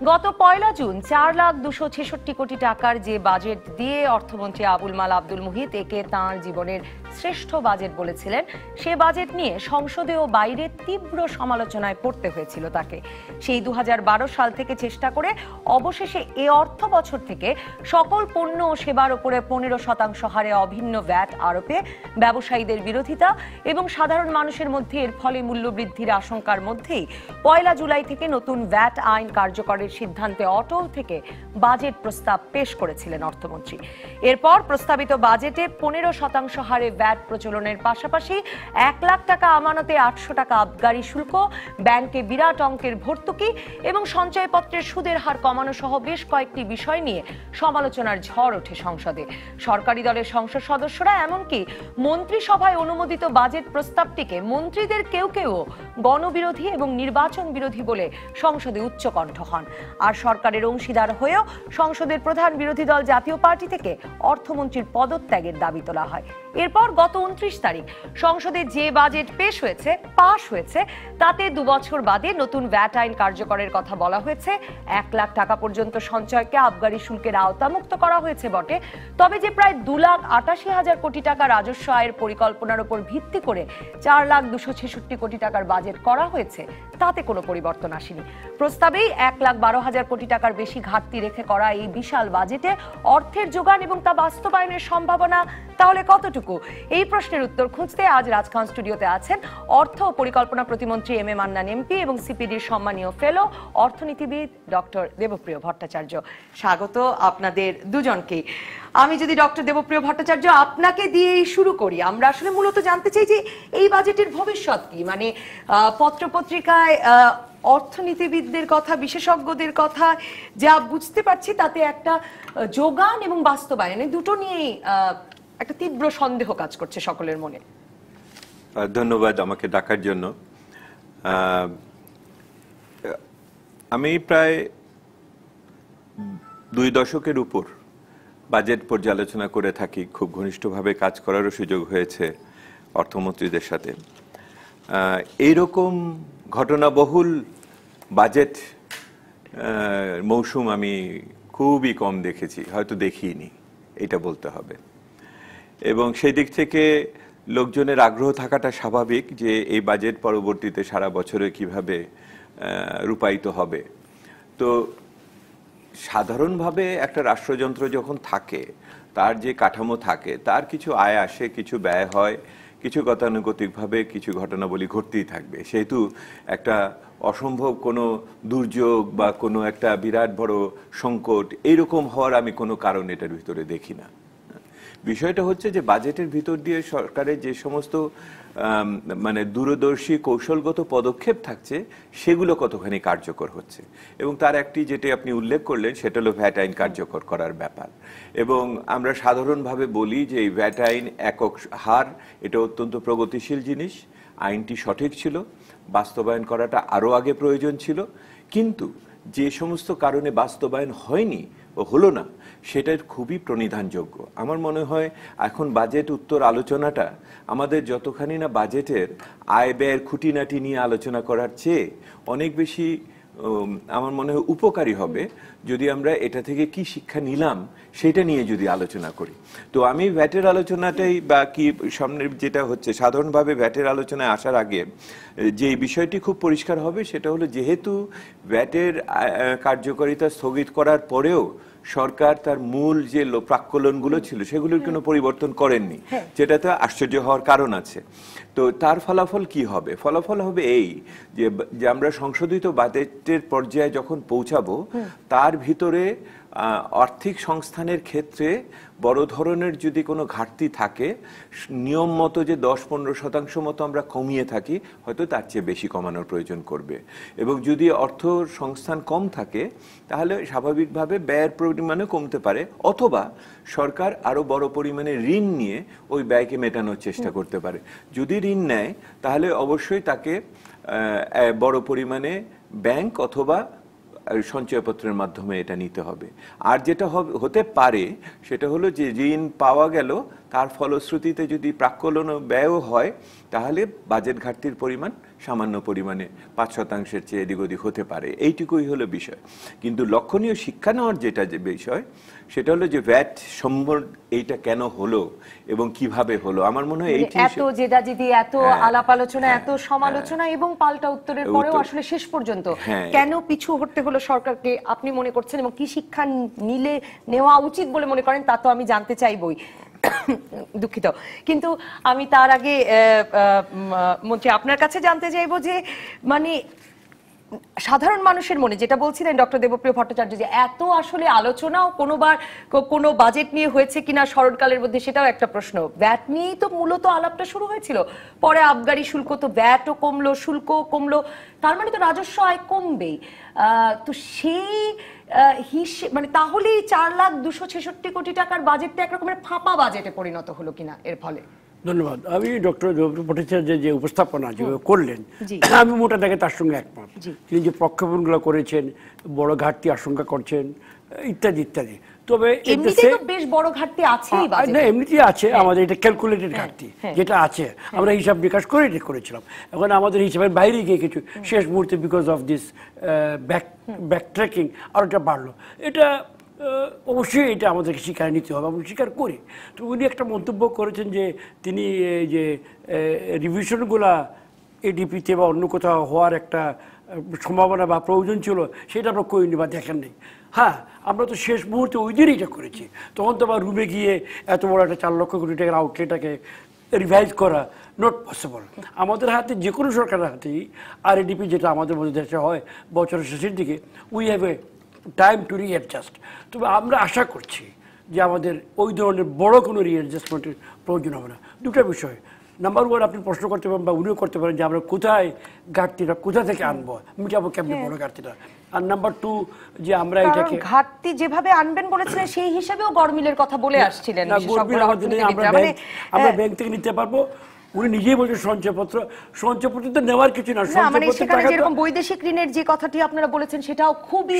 গত ১ জুন ৪,২৬৬ কোটি টাকার যে বাজেট দিয়ে অর্থমন্ত্রী আবুল মাল আব্দুল মুহিত একে তাঁর জীবনের শ্রেষ্ঠ বাজেট বলেছিলেন, সে বাজেট নিয়ে সংসদে ও বাইরে তীব্র সমালোচনায় পড়তে হয়েছিল তাকে। সেই ২০১২ সাল থেকে চেষ্টা করে অবশেষে এ অর্থ বছর থেকে সকল পণ্য ও সেবার উপরে ১৫% হারে অভিন্ন ভ্যাট আরোপে ব্যবসায়ীদের বিরোধিতা এবং সাধারণ মানুষের মধ্যে এর ফলে মূল্যবৃদ্ধির আশঙ্কার মধ্যেই ১ জুলাই থেকে নতুন ভ্যাট আইন কার্যকরের সিদ্ধান্তে অটল থেকে বাজেট প্রস্তাব পেশ করেছিলেন অর্থমন্ত্রী। এরপর প্রস্তাবিত বাজেটে ১৫% হারে ভ্যাট প্রচলনের পাশাপাশি ১ লাখ টাকা আমানতে ৮০০ টাকা আবগারি শুল্ক, ব্যাংকে বিরাট অঙ্কের ভর্তুকি এবং সঞ্চয়পত্রের সুদের হার কমানো সহ বেশ কয়েকটি বিষয় নিয়ে সমালোচনার ঝড় ওঠে সংসদে। সরকারি দলের সংসদ সদস্যরা এমনকি মন্ত্রিসভায় অনুমোদিত বাজেট প্রস্তাবটিকে মন্ত্রীদের কেউ কেউ গণবিরোধী এবং নির্বাচন বিরোধী বলে সংসদে উচ্চকণ্ঠ হন। আর সরকারের অংশীদার হয়েও সংসদের প্রধান বিরোধী দল জাতীয় পার্টি থেকে অর্থমন্ত্রীর পদত্যাগের দাবি তোলা হয়। এরপর গত ২৯ তারিখ সংসদে যে বাজেট পাশ হয়েছে তাতে ২ বছর বাদে নতুন ভ্যাট আইন কার্যকরের কথা বলা হয়েছে। ১ লাখ টাকা পর্যন্ত সঞ্চয়কে আবগারি শুল্কের আওতামুক্ত করা হয়েছে বটে, তবে যে প্রায় ২,৮৮,০০০ কোটি টাকা রাজস্ব আয়ের পরিকল্পনার উপর ভিত্তি করে ৪,২৬৬ কোটি টাকার বাজেট করা হয়েছে তাতে কোনো পরিবর্তন আসেনি। প্রস্তাবেই ১,১২,০০০ কোটি টাকার বেশি ঘাটতি রেখে করা এই বিশাল বাজেটে অর্থের যোগান এবং তা বাস্তবায়নের সম্ভাবনা তাহলে কতটুকু? এই প্রশ্নের উত্তর খুঁজতে আজ রাজখান স্টুডিওতে আছেন অর্থ ও পরিকল্পনা প্রতিমন্ত্রী এম এ মান্নান এমপি এবং সিপিডির সম্মানীয় ফেলো অর্থনীতিবিদ ডক্টর দেবপ্রিয় ভট্টাচার্য। স্বাগত আপনাদের দুজনকেই। আমি যদি ডক্টর দেবপ্রিয় ভট্টাচার্য আপনাকে দিয়েই শুরু করি, আমরা আসলে মূলত জানতে চাই যে এই বাজেটের ভবিষ্যৎ কি? মানে পত্রপত্রিকায় অর্থনীতিবিদদের কথা, বিশেষজ্ঞদের কথা যা বুঝতে পারছি তাতে একটা যোগান এবং বাস্তবায়নে দুটো নিয়েই একটা তীব্র সন্দেহ কাজ করছে সকলের মনে। ধন্যবাদ আমাকে ডাকার জন্য। আমি প্রায় ২ দশকের উপর বাজেট পর্যালোচনা করে থাকি, খুব ঘনিষ্ঠভাবে কাজ করারও সুযোগ হয়েছে অর্থমন্ত্রীদের সাথে। এইরকম ঘটনাবহুল বাজেট মৌসুম আমি খুবই কম দেখেছি, হয়তো দেখিনি, এটা বলতে হবে। এবং সেই দিক থেকে লোকজনের আগ্রহ থাকাটা স্বাভাবিক যে এই বাজেট পরবর্তীতে সারা বছরে কিভাবে রূপায়িত হবে। তো সাধারণভাবে একটা রাষ্ট্রযন্ত্র যখন থাকে, তার যে কাঠামো থাকে, তার কিছু আয় আসে, কিছু ব্যয় হয়, কিছু গতানুগতিকভাবে কিছু ঘটনাবলী ঘটতেই থাকবে। সেহেতু একটা অসম্ভব কোনো দুর্যোগ বা কোনো একটা বিরাট বড় সংকট এইরকম হওয়ার আমি কোনো কারণ এটার ভিতরে দেখি না। বিষয়টা হচ্ছে যে বাজেটের ভিতর দিয়ে সরকারের যে সমস্ত মানে দূরদর্শী কৌশলগত পদক্ষেপ থাকছে সেগুলো কতখানি কার্যকর হচ্ছে, এবং তার একটি যেটি আপনি উল্লেখ করলেন সেটা হলো ভ্যাট আইন কার্যকর করার ব্যাপার। এবং আমরা সাধারণভাবে বলি যে এই ভ্যাট আইন একক হার এটা অত্যন্ত প্রগতিশীল জিনিস, আইনটি সঠিক ছিল, বাস্তবায়ন করাটা আরও আগে প্রয়োজন ছিল, কিন্তু যে সমস্ত কারণে বাস্তবায়ন হয়নি ও হলো না সেটার খুবই প্রণিধানযোগ্য। আমার মনে হয় এখন বাজেট উত্তর আলোচনাটা আমাদের যতখানি না বাজেটের আয় ব্যয়ের খুঁটিনাটি নিয়ে আলোচনা করার চেয়ে অনেক বেশি আমার মনে হয় উপকারী হবে যদি আমরা এটা থেকে কি শিক্ষা নিলাম সেটা নিয়ে যদি আলোচনা করি। তো আমি ভ্যাটের আলোচনাটাই বা কি সামনের যেটা হচ্ছে সাধারণভাবে ভ্যাটের আলোচনায় আসার আগে যে বিষয়টি খুব পরিষ্কার হবে সেটা হলো, যেহেতু ভ্যাটের কার্যকারিতা স্থগিত করার পরেও সরকার তার মূল যে প্রাক্কলনগুলো ছিল সেগুলোর কোনো পরিবর্তন করেননি, যেটাতে আশ্চর্য হওয়ার কারণ আছে। তো তার ফলাফল কি হবে? ফলাফল হবে এই যে আমরা সংশোধিত বাজেটের পর্যায়ে যখন পৌঁছাবো তার ভিতরে আর্থিক সংস্থানের ক্ষেত্রে বড় ধরনের যদি কোনো ঘাটতি থাকে, নিয়ম মতো যে ১০-১৫% মতো আমরা কমিয়ে থাকি, হয়তো তার চেয়ে বেশি কমানোর প্রয়োজন করবে। এবং যদি অর্থ সংস্থান কম থাকে তাহলে স্বাভাবিকভাবে ব্যয়ের পরিমাণে কমতে পারে, অথবা সরকার আরও বড় পরিমাণে ঋণ নিয়ে ওই ব্যয়কে মেটানোর চেষ্টা করতে পারে। যদি ঋণ নেয় তাহলে অবশ্যই তাকে বড় পরিমাণে ব্যাংক অথবা সঞ্চয়পত্রের মাধ্যমে এটা নিতে হবে। আর যেটা হতে পারে সেটা হলো যে ঋণ পাওয়া গেল, তার ফলশ্রুতিতে যদি প্রাক্কলন ব্যয়ও হয় তাহলে বাজেট ঘাটতির পরিমাণ সামান্য পরিমাণে 5% চেয়ে এদিক ওদিক হতে পারে, এইটুকুই হলো বিষয়। কিন্তু লক্ষণীয় শিক্ষা নেওয়ার যেটা যে বিষয় সেটা হলো যে ভ্যাট সম্বর এইটা কেন হলো এবং কিভাবে হলো। আমার মনে হয় এইটি এত জেদাজেদি, এত আলাপ আলোচনা, এত সমালোচনা এবং পাল্টা উত্তরের পরেও আসলে শেষ পর্যন্ত কেন পিছু হটতে হলো সরকারকে আপনি মনে করছেন, এবং কি শিক্ষা নিলে নেওয়া উচিত বলে মনে করেন, তা তো আমি জানতে চাইবই। দুঃখিত, কিন্তু আমি তার আগে মন্ত্রী আপনার কাছে জানতে চাইবো যে মানে সাধারণ মানুষের মনে, যেটা বলছিলেন ডক্টর দেবপ্রিয় ভট্টাচার্য, যে এত আসলে আলোচনাও কোনোবার কোনো বাজেট নিয়ে হয়েছে কিনা শরৎকালের মধ্যে, সেটাও একটা প্রশ্ন। ভ্যাট নিয়েই তো মূলত আলাপটা শুরু হয়েছিল, পরে আবগারি শুল্ক, তো ভ্যাটও কমলো, শুল্কও কমলো, তার মানে তো রাজস্ব আয় কমবেই। তো সেই হিসেবে মানে তাহলেই 4,266 কোটি টাকার বাজেটটা একরকমের ফাঁপা বাজেটে পরিণত হলো কিনা এর ফলে? ধন্যবাদ। আমি ডক্টর দেবপ্রিয় ভট্টাচার্যের যে উপস্থাপনা যেভাবে করলেন, আমি মোটা দাগে তার সঙ্গে একমত। তিনি যে প্রক্ষেপণগুলো করেছেন, বড় ঘাটতি আশঙ্কা করছেন, ইত্যাদি ইত্যাদি। তবে বেশ বড় ঘাটতি আছে, এমনিতেই আছে, আমাদের এটা ক্যালকুলেটেড ঘাটতি যেটা আছে, আমরা হিসাব নিকাশ করে এটা করেছিলাম। এখন আমাদের হিসাবের বাইরে গিয়ে কিছু শেষ মুহূর্তে because of this back tracking আর এটা বাড়লো। এটা অবশ্যই এটা আমাদেরকে স্বীকার নিতে হবে, আমরা স্বীকার করি। তো উনি একটা মন্তব্য করেছেন যে তিনি যে রিভিশনগুলা এডিপিতে বা অন্য কোথাও হওয়ার একটা সম্ভাবনা বা প্রয়োজন ছিল, সেটা আমরা করিনি বা দেখেন নেই। হ্যাঁ, আমরা তো শেষ মুহূর্তে ওই দিনই এটা করেছি, তখন তো আবার রুমে গিয়ে এত বড় একটা 4 লক্ষ কোটি টাকার আউটলেটাকে রিভাইজ করা নট পসিবল। আমাদের হাতে, যে কোনো সরকারের হাতেই আর এডিপি যেটা আমাদের মধ্যে দেশে হয় বছরের শেষের দিকে, we have a time to readjust. তবে আমরা আশা করছি যে আমাদের ওই ধরনের বড় কোনো রিঅ্যাডজাস্টমেন্টের প্রয়োজন হবে না। দুটো বিষয়, নাম্বার ওয়ান, আপনি প্রশ্ন করতে পারেন বা উনিও করতে পারেন যে আমরা কোথায় ঘাটতিটা কোথা থেকে আনবো, মিটাবো কেমনি বড় ঘাটতিটা। আর নাম্বার টু, যে আমরা এটাকে ঘাটতি যেভাবে আনবেন বলেছিলেন সেই হিসাবেও গরমিলের কথা বলে আসছিলেন। আমরা ব্যাংক থেকে নিতে পারবো, উনি নিজেই বলছেন সঞ্চয়পত্র তো নেওয়ার কিছু না। মানে সেখানে যেরকম বৈদেশিক ঋণের যে কথাটি আপনারা বলেছেন সেটাও খুবই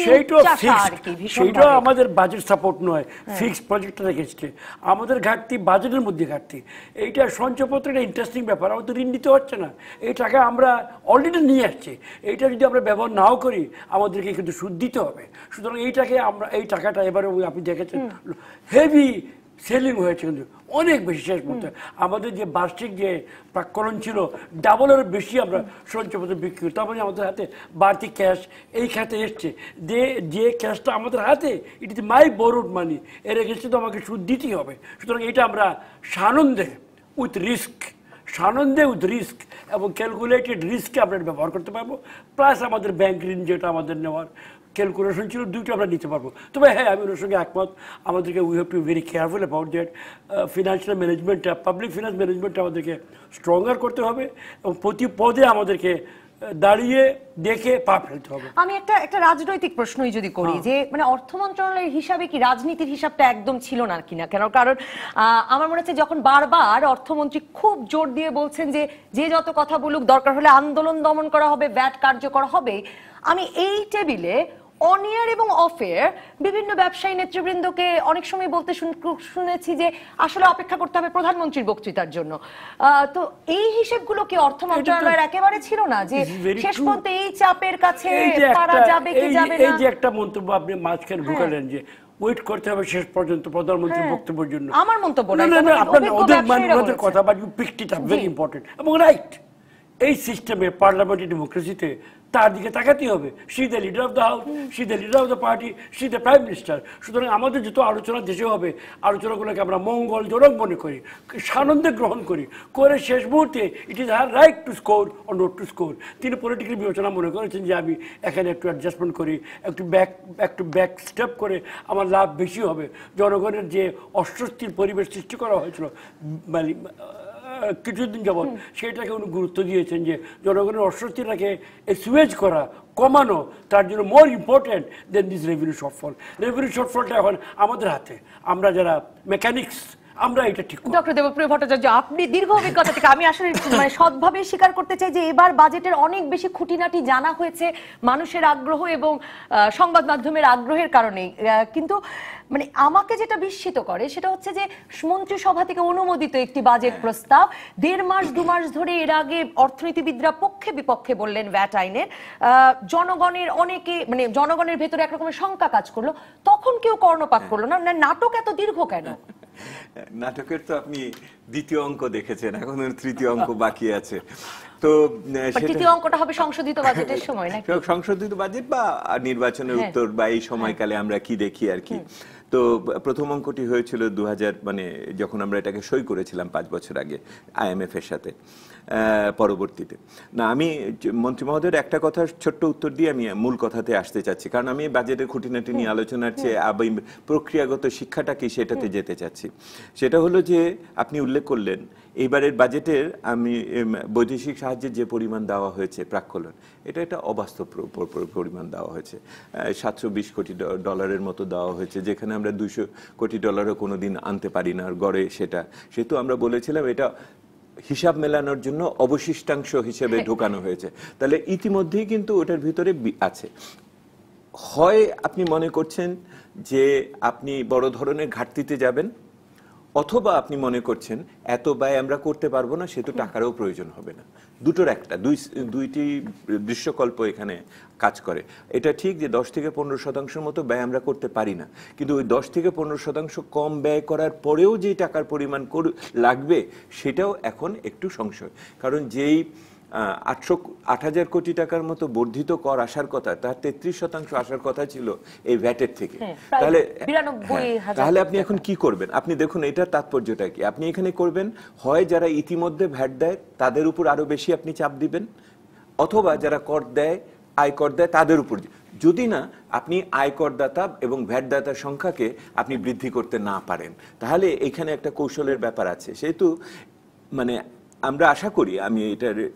সেইটাও আমাদের বাজেট সাপোর্ট নয়, ফিক্সড প্রজেক্ট রেখেছে। আমাদের ঘাটতি বাজেটের মধ্যে ঘাটতি। এইটা সঞ্চয়পত্র একটা ইন্টারেস্টিং ব্যাপার, আমাদের ঋণ দিতে হচ্ছে না, এই টাকা আমরা অলরেডি নিয়ে আসছি। এইটা যদি আমরা ব্যবহার নাও করি আমাদেরকে কিন্তু সুদ দিতে হবে। সুতরাং এই টাকাটা এবারে আপনি দেখেছেন হেভি সেলিং হয়েছে, কিন্তু অনেক বেশি। শেষ মুহূর্তে আমাদের যে বার্ষিক যে প্রাক্কলন ছিল ডাবলের বেশি আমরা সঞ্চয়পত্র বিক্রি করি। তার মানে আমাদের হাতে বাড়তি ক্যাশ এই খাতে এসছে, যে ক্যাশটা আমাদের হাতে, ইট ইজ মাই বরোড মানি, এর এগেন্সে তো আমাকে সুদ দিতেই হবে। সুতরাং এটা আমরা সানন্দে উইথ রিস্ক এবং ক্যালকুলেটেড রিস্কে আমরা ব্যবহার করতে পারবো। প্লাস আমাদের ব্যাংক ঋণ যেটা আমাদের নেওয়ার ক্যালকুলেশন ছিল, দুটো আমরা নিতে পারবো। তবে হ্যাঁ, আমি ওর সঙ্গে একমত, আমাদেরকে we have to very careful about that. Financial ম্যানেজমেন্টটা, পাবলিক ফিনান্স ম্যানেজমেন্টটা আমাদেরকে স্ট্রঙ্গার করতে হবে এবং প্রতি পদে আমাদেরকে দাঁড়িয়ে দেখে পা ফেলতে হবে। আমি একটা রাজনৈতিক প্রশ্নই যদি করি, যে মানে অর্থ মন্ত্রণালয়ের হিসাবে কি রাজনীতির হিসাবটা একদম ছিল না কিনা? কারণ আমার মনে হচ্ছে যখন বারবার অর্থমন্ত্রী খুব জোর দিয়ে বলছেন যে যত কথা বলুক, দরকার হলে আন্দোলন দমন করা হবে, ভ্যাট কার্যকর হবে, আমি এই টেবিলে অন এয়ার এবং অফ এয়ার বিভিন্ন ব্যবসায়ী নেতৃবৃন্দকে অনেক সময় বলতে শুনেছি যে আসলে অপেক্ষা করতে হবে প্রধানমন্ত্রীর বক্তৃতার জন্য। তো এই হিসেবগুলো কি অর্থ মন্ত্রণালয়ের একেবারে ছিল না, যে শেষ পর্যন্ত এই চাপের কাছে পারা যাবে কি যাবে না? এই যে একটা মন্তব্য আপনি মাঝখানে ঢুকালেন যে ওয়েট করতে হবে শেষ পর্যন্ত প্রধানমন্ত্রীর বক্তব্যের জন্য, আমার মন্তব্য না, আপনার ওদের কথা, but you picked it up, very important এবং রাইট। এই সিস্টেমে পার্লামেন্টারি ডেমোক্রেসিতে তার দিকে তাকাতেই হবে। She the leader of the house, she the leader of the party, she the prime minister. সুতরাং আমাদের যত আলোচনা দেশে হবে, আলোচনাগুলোকে আমরা মঙ্গলজনক মনে করি, সানন্দে গ্রহণ করে শেষ মুহূর্তে it is her right to score or not to score. তিনি পলিটিক্যাল বিবেচনা মনে করেছেন যে আমি এখানে একটু অ্যাডজাস্টমেন্ট করি, একটু ব্যাক স্টেপ করে আমার লাভ বেশি হবে। জনগণের যে অস্বস্তির পরিবেশ সৃষ্টি করা হয়েছিল মানে কিছুদিন যাবৎ, সেটাকে উনি গুরুত্ব দিয়েছেন যে জনগণের অস্বস্তিটাকে সুয়েজ করা, কমানো, তার জন্য more important than this revenue shortfall. Revenue শর্টফলটা এখন আমাদের হাতে, আমরা যারা মেকানিক্স আমরা এটা ঠিক। ডক্টর দেবপ্রিয় ভট্টাচার্য, আপনি দীর্ঘ অভিজ্ঞতা থেকে আমি আসলে মানে সৎভাবে স্বীকার করতে চাই যে এবার বাজেটের অনেক বেশি খুঁটিনাটি জানা হয়েছে মানুষের আগ্রহ এবং সংবাদ মাধ্যমের আগ্রহের কারণেই। কিন্তু মানে আমাকে যেটা বিস্মিত করে সেটা হচ্ছে যে মন্ত্রিসভা থেকে অনুমোদিত একটি বাজেট প্রস্তাব 1.5 মাস 2 মাস ধরে এর আগে অর্থনীতিবিদরা পক্ষে বিপক্ষে বললেন ভ্যাট আইনের, জনগণের অনেকে মানে জনগণের ভেতরে এক রকমের শঙ্কা কাজ করলো, তখন কেউ কর্ণপাত করলো না। নাটক এত দীর্ঘ কেন? নাটকের তো আপনি দ্বিতীয় অঙ্ক দেখেছেন, এখন তৃতীয় অঙ্ক বাকি আছে। তো তৃতীয় অঙ্কটা হবে সংশোধিত বাজেটের সময় নাকি? সংশোধিত বাজেট বা নির্বাচনের উত্তর বা এই সময়কালে আমরা কি দেখি আর কি। তো প্রথম অঙ্কটি হয়েছিল 2000 মানে যখন আমরা এটাকে সই করেছিলাম 5 বছর আগে IMF এর সাথে। পরবর্তীতে না, আমি মন্ত্রী মহোদয়ের একটা কথার ছোট্ট উত্তর দিয়ে আমি মূল কথাতে আসতে চাচ্ছি, কারণ আমি বাজেটের খুঁটিনাটি নিয়ে আলোচনার চেয়ে প্রক্রিয়াগত শিক্ষাটা কি সেটাতে যেতে চাচ্ছি। সেটা হলো যে আপনি উল্লেখ করলেন এইবারের বাজেটের আমি বৈদেশিক সাহায্যের যে পরিমাণ দেওয়া হয়েছে প্রাক্কলন, এটা একটা অবাস্তব পরিমাণ দেওয়া হয়েছে। 720 কোটি ডলারের মতো দেওয়া হয়েছে, যেখানে আমরা 200 কোটি ডলারও কোনোদিন আনতে পারি না গড়ে। সেহেতু আমরা বলেছিলাম এটা হিসাব মেলানোর জন্য অবশিষ্টাংশ হিসেবে ঢোকানো হয়েছে। তাহলে ইতিমধ্যেই কিন্তু ওটার ভিতরে আছে। হয় আপনি মনে করছেন যে আপনি বড় ধরনের ঘাটতিতে যাবেন, অথবা আপনি মনে করছেন এত ব্যয় আমরা করতে পারবো না, সেহেতু টাকারও প্রয়োজন হবে না। দুটোর একটা, দুইটি দৃশ্যকল্প এখানে কাজ করে। এটা ঠিক যে 10 থেকে 15% মতো ব্যয় আমরা করতে পারি না, কিন্তু ওই 10 থেকে 15% কম ব্যয় করার পরেও যে টাকার পরিমাণ লাগবে সেটাও এখন একটু সংশয়। কারণ যেই 8,000 কোটি টাকার মতো বর্ধিত কর আসার কথা, তার 33% আসার কথা ছিল এই ভ্যাটের থেকে। তাহলে আপনি এখন কি করবেন? আপনি দেখুন এটার তাৎপর্যটা কি। আপনি এখানে করবেন, হয় যারা ইতিমধ্যে ভ্যাট দেয় তাদের উপর আরো বেশি আপনি চাপ দিবেন, অথবা যারা কর দেয়, আয়কর দেয় তাদের উপর। যদি না আপনি আয়করদাতা এবং ভ্যাটদাতার সংখ্যাকে আপনি বৃদ্ধি করতে না পারেন, তাহলে এখানে একটা কৌশলের ব্যাপার আছে। সেহেতু মানে আমরা আশা করি, আমি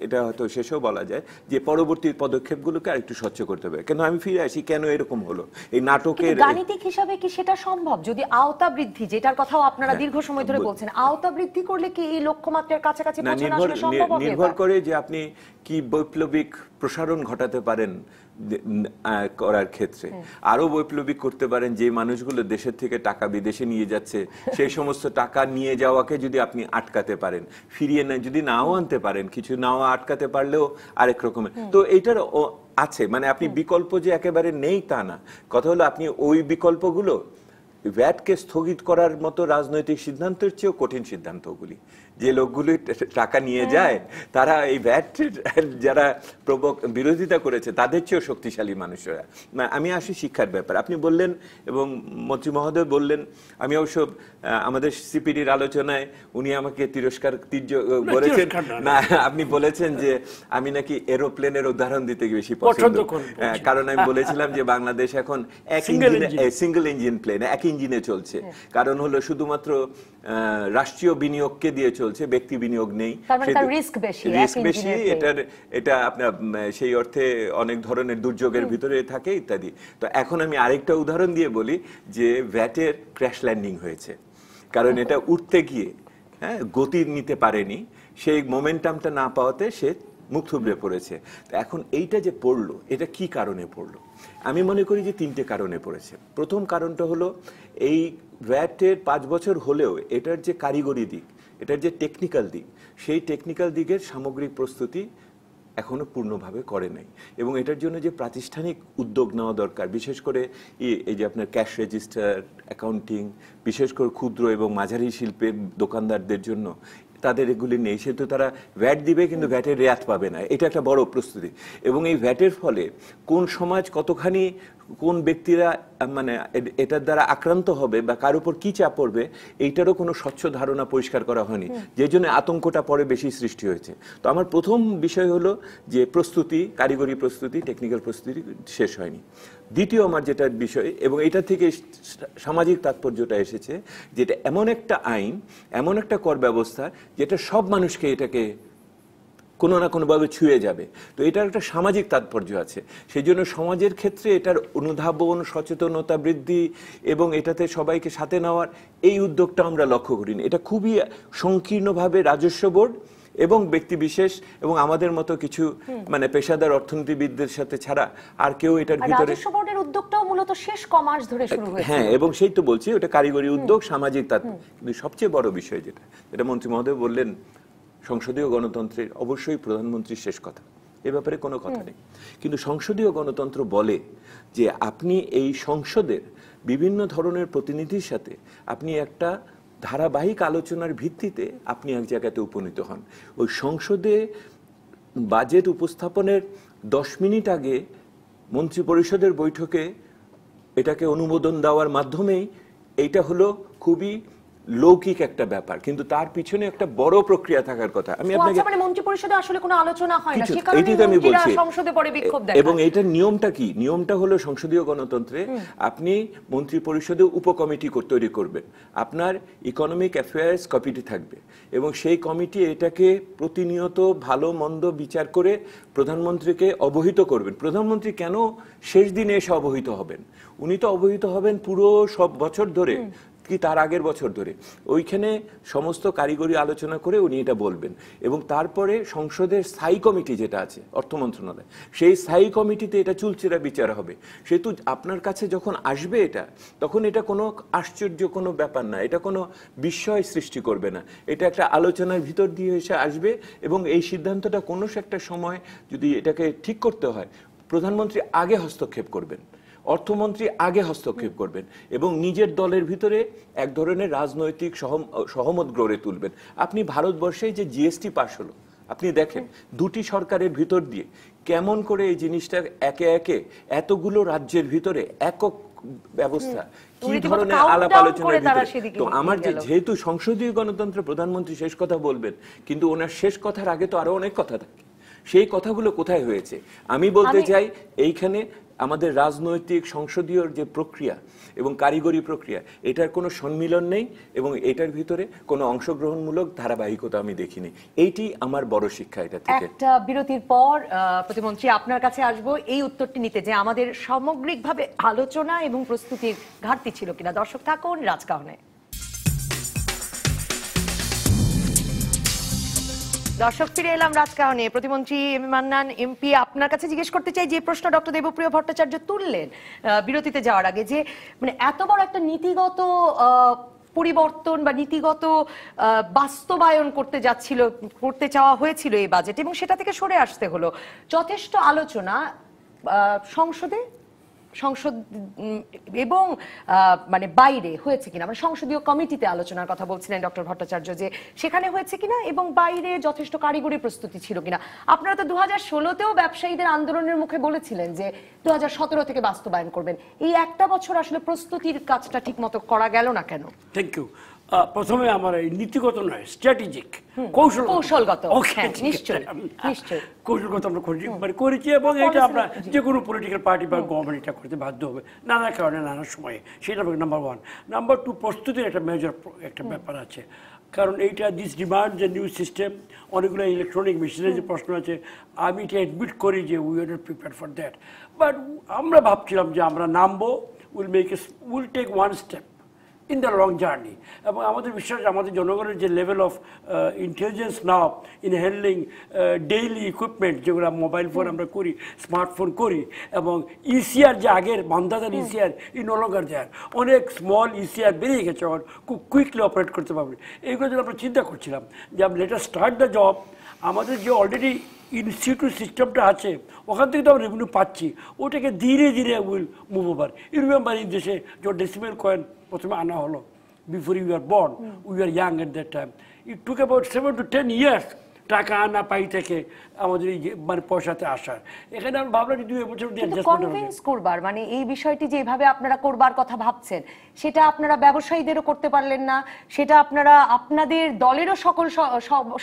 এটা হয়তো শেষেও বলা যায় যে পরবর্তী পদক্ষেপগুলোকে আরেকটু স্বচ্ছ করতে হবে। কেন আমি ফিরে আসি, কেন এরকম হলো এই নাটকের গাণিতিক হিসাবে কি সেটা সম্ভব? যদি আওতা বৃদ্ধি, যেটার কথাও আপনারা দীর্ঘ সময় ধরে বলছেন, আওতা বৃদ্ধি করলে কি এই লক্ষ্যমাত্রার কাছাকাছি পৌঁছানো আসলে সম্ভব হবে? নির্ভর করে যে আপনি কি বৈপ্লবিক প্রসারণ ঘটাতে পারেন করার ক্ষেত্রে। আরো বৈপ্লবিক করতে পারেন যে মানুষগুলো দেশের থেকে টাকা বিদেশে নিয়ে যাচ্ছে, সেই সমস্ত টাকা নিয়ে যাওয়াকে যদি আপনি আটকাতে পারেন, ফিরিয়ে নেয় যদি নাও আনতে পারেন, কিছু নাও আটকাতে পারলেও আরেক রকমের। তো এইটার আছে, মানে আপনি বিকল্প যে একেবারে নেই তা না। কথা হলো আপনি ওই বিকল্পগুলো, ভ্যাটকে স্থগিত করার মতো রাজনৈতিক সিদ্ধান্তের চেয়েও কঠিন সিদ্ধান্তগুলি, যে লোকগুলি টাকা নিয়ে যায় তারা এই ভ্যাট যারা বিরোধিতা করেছে তাদের চেয়েও শক্তিশালী মানুষরা। আমি আসি শিক্ষার ব্যাপার। আপনি বললেন এবং মন্ত্রী মহোদয় বললেন, আমি অবশ্য আমাদের সিপিডির আলোচনায় উনি আমাকে তিরস্কার বলেছেন না, আপনি বলেছেন যে আমি নাকি এরোপ্লেনের উদাহরণ দিতে বেশি পছন্দ, কারণ আমি বলেছিলাম যে বাংলাদেশ এখন সিঙ্গেল ইঞ্জিন প্লেন, এক ইঞ্জিনে চলছে। কারণ হলো শুধুমাত্র রাষ্ট্রীয় বিনিয়োগকে দিয়ে চলছে, ব্যক্তি বিনিয়োগ নেই, রিস্ক বেশি। এটা আপনার সেই অর্থে অনেক ধরনের দুর্যোগের ভিতরে থাকে ইত্যাদি। তো এখন আমি আরেকটা উদাহরণ দিয়ে বলি যে ভ্যাটের ক্র্যাশ ল্যান্ডিং হয়েছে, কারণ এটা উঠতে গিয়ে গতি নিতে পারেনি, সেই মোমেন্টামটা না পাওয়াতে সে মুখ থুবড়ে পড়েছে। তো এখন এইটা যে পড়লো, এটা কি কারণে পড়লো? আমি মনে করি যে 3টে কারণে পড়েছে। প্রথম কারণটা হলো এই ভ্যাটের 5 বছর হলেও এটার যে কারিগরি দিক, এটার যে টেকনিক্যাল দিক, সেই টেকনিক্যাল দিকের সামগ্রিক প্রস্তুতি এখনো পূর্ণভাবে করে নাই। এবং এটার জন্য যে প্রাতিষ্ঠানিক উদ্যোগ নেওয়া দরকার, বিশেষ করে এই যে আপনার ক্যাশ রেজিস্টার, অ্যাকাউন্টিং, বিশেষ করে ক্ষুদ্র এবং মাঝারি শিল্পের দোকানদারদের জন্য তাদের এগুলি নেই, সেহেতু তারা ভ্যাট দিবে কিন্তু ভ্যাটের রেয়াত পাবে না। এটা একটা বড় প্রস্তুতি। এবং এই ভ্যাটের ফলে কোন সমাজ কতখানি, কোন ব্যক্তিরা মানে এটার দ্বারা আক্রান্ত হবে বা কার উপর কি চাপ পড়বে, এইটারও কোনো স্বচ্ছ ধারণা পরিষ্কার করা হয়নি, যে জন্য আতঙ্কটা পরে বেশি সৃষ্টি হয়েছে। তো আমার প্রথম বিষয় হলো যে প্রস্তুতি, কারিগরি প্রস্তুতি, টেকনিক্যাল প্রস্তুতি শেষ হয়নি। দ্বিতীয় আমার যেটা বিষয়, এবং এটা থেকে সামাজিক তাৎপর্যটা এসেছে, যেটা এমন একটা আইন, এমন একটা কর ব্যবস্থা যেটা সব মানুষকে এটাকে কোনো না কোনোভাবে ছুঁয়ে যাবে। তো এটার একটা সামাজিক তাৎপর্য আছে। সেই জন্য সমাজের ক্ষেত্রে এটার অনুধাবন, সচেতনতা বৃদ্ধি এবং এটাতে সবাইকে সাথে নেওয়ার এই উদ্যোগটা আমরা লক্ষ্য করিনি। এটা খুবই সংকীর্ণভাবে রাজস্ব বোর্ড এবং ব্যক্তিবিশেষ এবং আমাদের মতো কিছু মানে পেশাদার অর্থনীতিবিদদের সাথে ছাড়া আর কেউ এটার ভিতরে রাজস্ব বোর্ডের উদ্যোগটাও মূলত শেষ কমাস ধরে শুরু হয়েছে। হ্যাঁ, এবং সেই তো বলছি ওটা কারিগরি উদ্যোগ, সামাজিক তাৎপর্য। কিন্তু সবচেয়ে বড় বিষয় যেটা মন্ত্রী মহোদয় বললেন, সংসদীয় গণতন্ত্রের অবশ্যই প্রধানমন্ত্রীর শেষ কথা, এ ব্যাপারে কোনো কথা নেই। কিন্তু সংসদীয় গণতন্ত্র বলে যে আপনি এই সংসদের বিভিন্ন ধরনের প্রতিনিধির সাথে আপনি একটা ধারাবাহিক আলোচনার ভিত্তিতে আপনি এক জায়গাতে উপনীত হন। ওই সংসদে বাজেট উপস্থাপনের 10 মিনিট আগে মন্ত্রী পরিষদের বৈঠকে এটাকে অনুমোদন দেওয়ার মাধ্যমেই এইটা হলো খুবই লৌকিক একটা ব্যাপার, কিন্তু তার পিছনে একটা বড় প্রক্রিয়া থাকার কথা। আমি আপনাকে মানে মন্ত্রী পরিষদে আসলে কোনো আলোচনা হয় না, সে এটাই তো কারণে আমি মন্ত্রীরা বলছি। সংসদে পরে বিক্ষোভ দেখায়। এবং এটার নিয়মটা কি? নিয়মটা হলো সংসদীয় গণতন্ত্রে আপনি মন্ত্রী পরিষদে উপকমিটি তৈরি করবেন, আপনার ইকোনমিক অ্যাফেয়ার্স কমিটি থাকবে এবং সেই কমিটি এটাকে প্রতিনিয়ত ভালো মন্দ বিচার করে প্রধানমন্ত্রীকে অবহিত করবেন। প্রধানমন্ত্রী কেন শেষ দিনে এসে অবহিত হবেন? উনি তো অবহিত হবেন পুরো সব বছর ধরে কি তার আগের বছর ধরে। ওইখানে সমস্ত কারিগরি আলোচনা করে উনি এটা বলবেন এবং তারপরে সংসদের স্থায়ী কমিটি যেটা আছে অর্থ মন্ত্রণালয়, সেই স্থায়ী কমিটিতে এটা চুলচেরা বিচার হবে। সেহেতু আপনার কাছে যখন আসবে এটা, তখন এটা কোনো আশ্চর্য কোনো ব্যাপার না, এটা কোনো বিস্ময় সৃষ্টি করবে না, এটা একটা আলোচনার ভিতর দিয়ে এসে আসবে এবং এই সিদ্ধান্তটা কোনো একটা সময় যদি এটাকে ঠিক করতে হয়, প্রধানমন্ত্রী আগে হস্তক্ষেপ করবেন, অর্থমন্ত্রী আগে হস্তক্ষেপ করবেন এবং নিজের দলের ভিতরে এক ধরনের রাজনৈতিক সহমত গড়ে তুলবেন। আপনি ভারতবর্ষে যে জিএসটি পাস হলো, আপনি দেখেন দুটি সরকারের ভিতর দিয়ে কেমন করে এই জিনিসটা একে একে এতগুলো রাজ্যের ভিতরে একক ব্যবস্থা কি ধরনের আলাপ আলোচনার ভিতরে। তো আমার যেহেতু সংসদীয় গণতন্ত্র প্রধানমন্ত্রী শেষ কথা বলবেন, কিন্তু ওনার শেষ কথার আগে তো আরো অনেক কথা থাকে, সেই কথাগুলো কোথায় হয়েছে? আমি বলতে চাই এইখানে আমাদের রাজনৈতিক সংসদীয় যে প্রক্রিয়া এবং কারিগরি প্রক্রিয়া, এটার কোনো সম্মিলন নেই এবং এটার ভিতরে কোনো অংশগ্রহণমূলক ধারাবাহিকতা আমি দেখিনি। এইটি আমার বড় শিক্ষা এটা থেকে। একটা বিরতির পর প্রতিমন্ত্রী আপনার কাছে আসবো এই উত্তরটি নিতে যে আমাদের সামগ্রিকভাবে আলোচনা এবং প্রস্তুতির ঘাটতি ছিল কিনা। দর্শক থাকুন রাজকাহনে। দর্শক ফিরে এলাম রাজকাহনে। প্রতিমন্ত্রী এম এ মান্নান এমপি, আপনার কাছে জিজ্ঞেস করতে চাই যে প্রশ্ন ডক্টর দেবপ্রিয় ভট্টাচার্য তুললেন বিরতিতে যাওয়ার আগে, যে মানে এত বড় একটা নীতিগত পরিবর্তন বা নীতিগত বাস্তবায়ন করতে চাওয়া হয়েছিল এই বাজেট এবং সেটা থেকে সরে আসতে হলো। যথেষ্ট আলোচনা সংসদ এবং মানে বাইরে হয়েছে কিনা, মানে সংসদীয় কমিটিতে আলোচনার কথা বলছিলেন ডক্টর ভট্টাচার্য, যে সেখানে হয়েছে কিনা এবং বাইরে যথেষ্ট কারিগরি প্রস্তুতি ছিল কিনা। আপনারা তো 2016তেও ব্যবসায়ীদের আন্দোলনের মুখে বলেছিলেন যে 2017 থেকে বাস্তবায়ন করবেন। এই একটা বছর আসলে প্রস্তুতির কাজটা ঠিক মতো করা গেল না কেন? Thank you. প্রথমে আমার এই নীতিগত নয়, স্ট্র্যাটেজিক কৌশলগত কৌশলগত আমরা করেছি এবং এটা আমরা যে কোনো পলিটিক্যাল পার্টি বা গভর্নমেন্ট এটা করতে বাধ্য হবে নানা কারণে নানা সময়ে। সেটা নাম্বার 1। নাম্বার 2, প্রস্তুতির একটা মেজর একটা ব্যাপার আছে, কারণ এইটা দিস ডিমান্ড যে নিউ সিস্টেম, অনেকগুলো ইলেকট্রনিক মেশিনের যে প্রশ্ন আছে, আমি এটা অ্যাডমিট করি যে we are not prepared for that. But আমরা ভাবছিলাম যে আমরা নামবো, will take one step in the long journey এবং আমাদের বিশ্বাস আমাদের জনগণের যে level of intelligence now in handling daily equipment, যেগুলো মোবাইল ফোন আমরা করি, স্মার্টফোন করি, এবং ইসিআর যে আগের মান্দাদার ইসিআর নো লঙ্গার দেয়ার, অনেক স্মল ইসিআর বেরিয়ে গেছে, খুব কুইকলি অপারেট করতে পারবে। এইগুলো যেন আমরা চিন্তা করছিলাম যে লেটার স্টার্ট দ্য জব। আমাদের যে অলরেডি ইনস্টিটিউট সিস্টেমটা আছে ওখান থেকে তো আমরা রেভিনিউ পাচ্ছি, ওটাকে ধীরে ধীরে will move over. You remember এই দেশে যে ডেসিমেল কয়েন প্রথমে আনা হলো, before you are born, we are young at that time, it took about 7 to 10 years টাকা আনা পাই থেকে আমাদের এই মানে পয়সাতে আসার। এখানে আমি ভাবলাম যে 2 বছর কনভিন্স করবার, মানে এই বিষয়টি যেভাবে আপনারা করবার কথা ভাবছেন সেটা আপনারা ব্যবসায়ীদেরও করতে পারলেন না, সেটা আপনারা আপনাদের দলেরও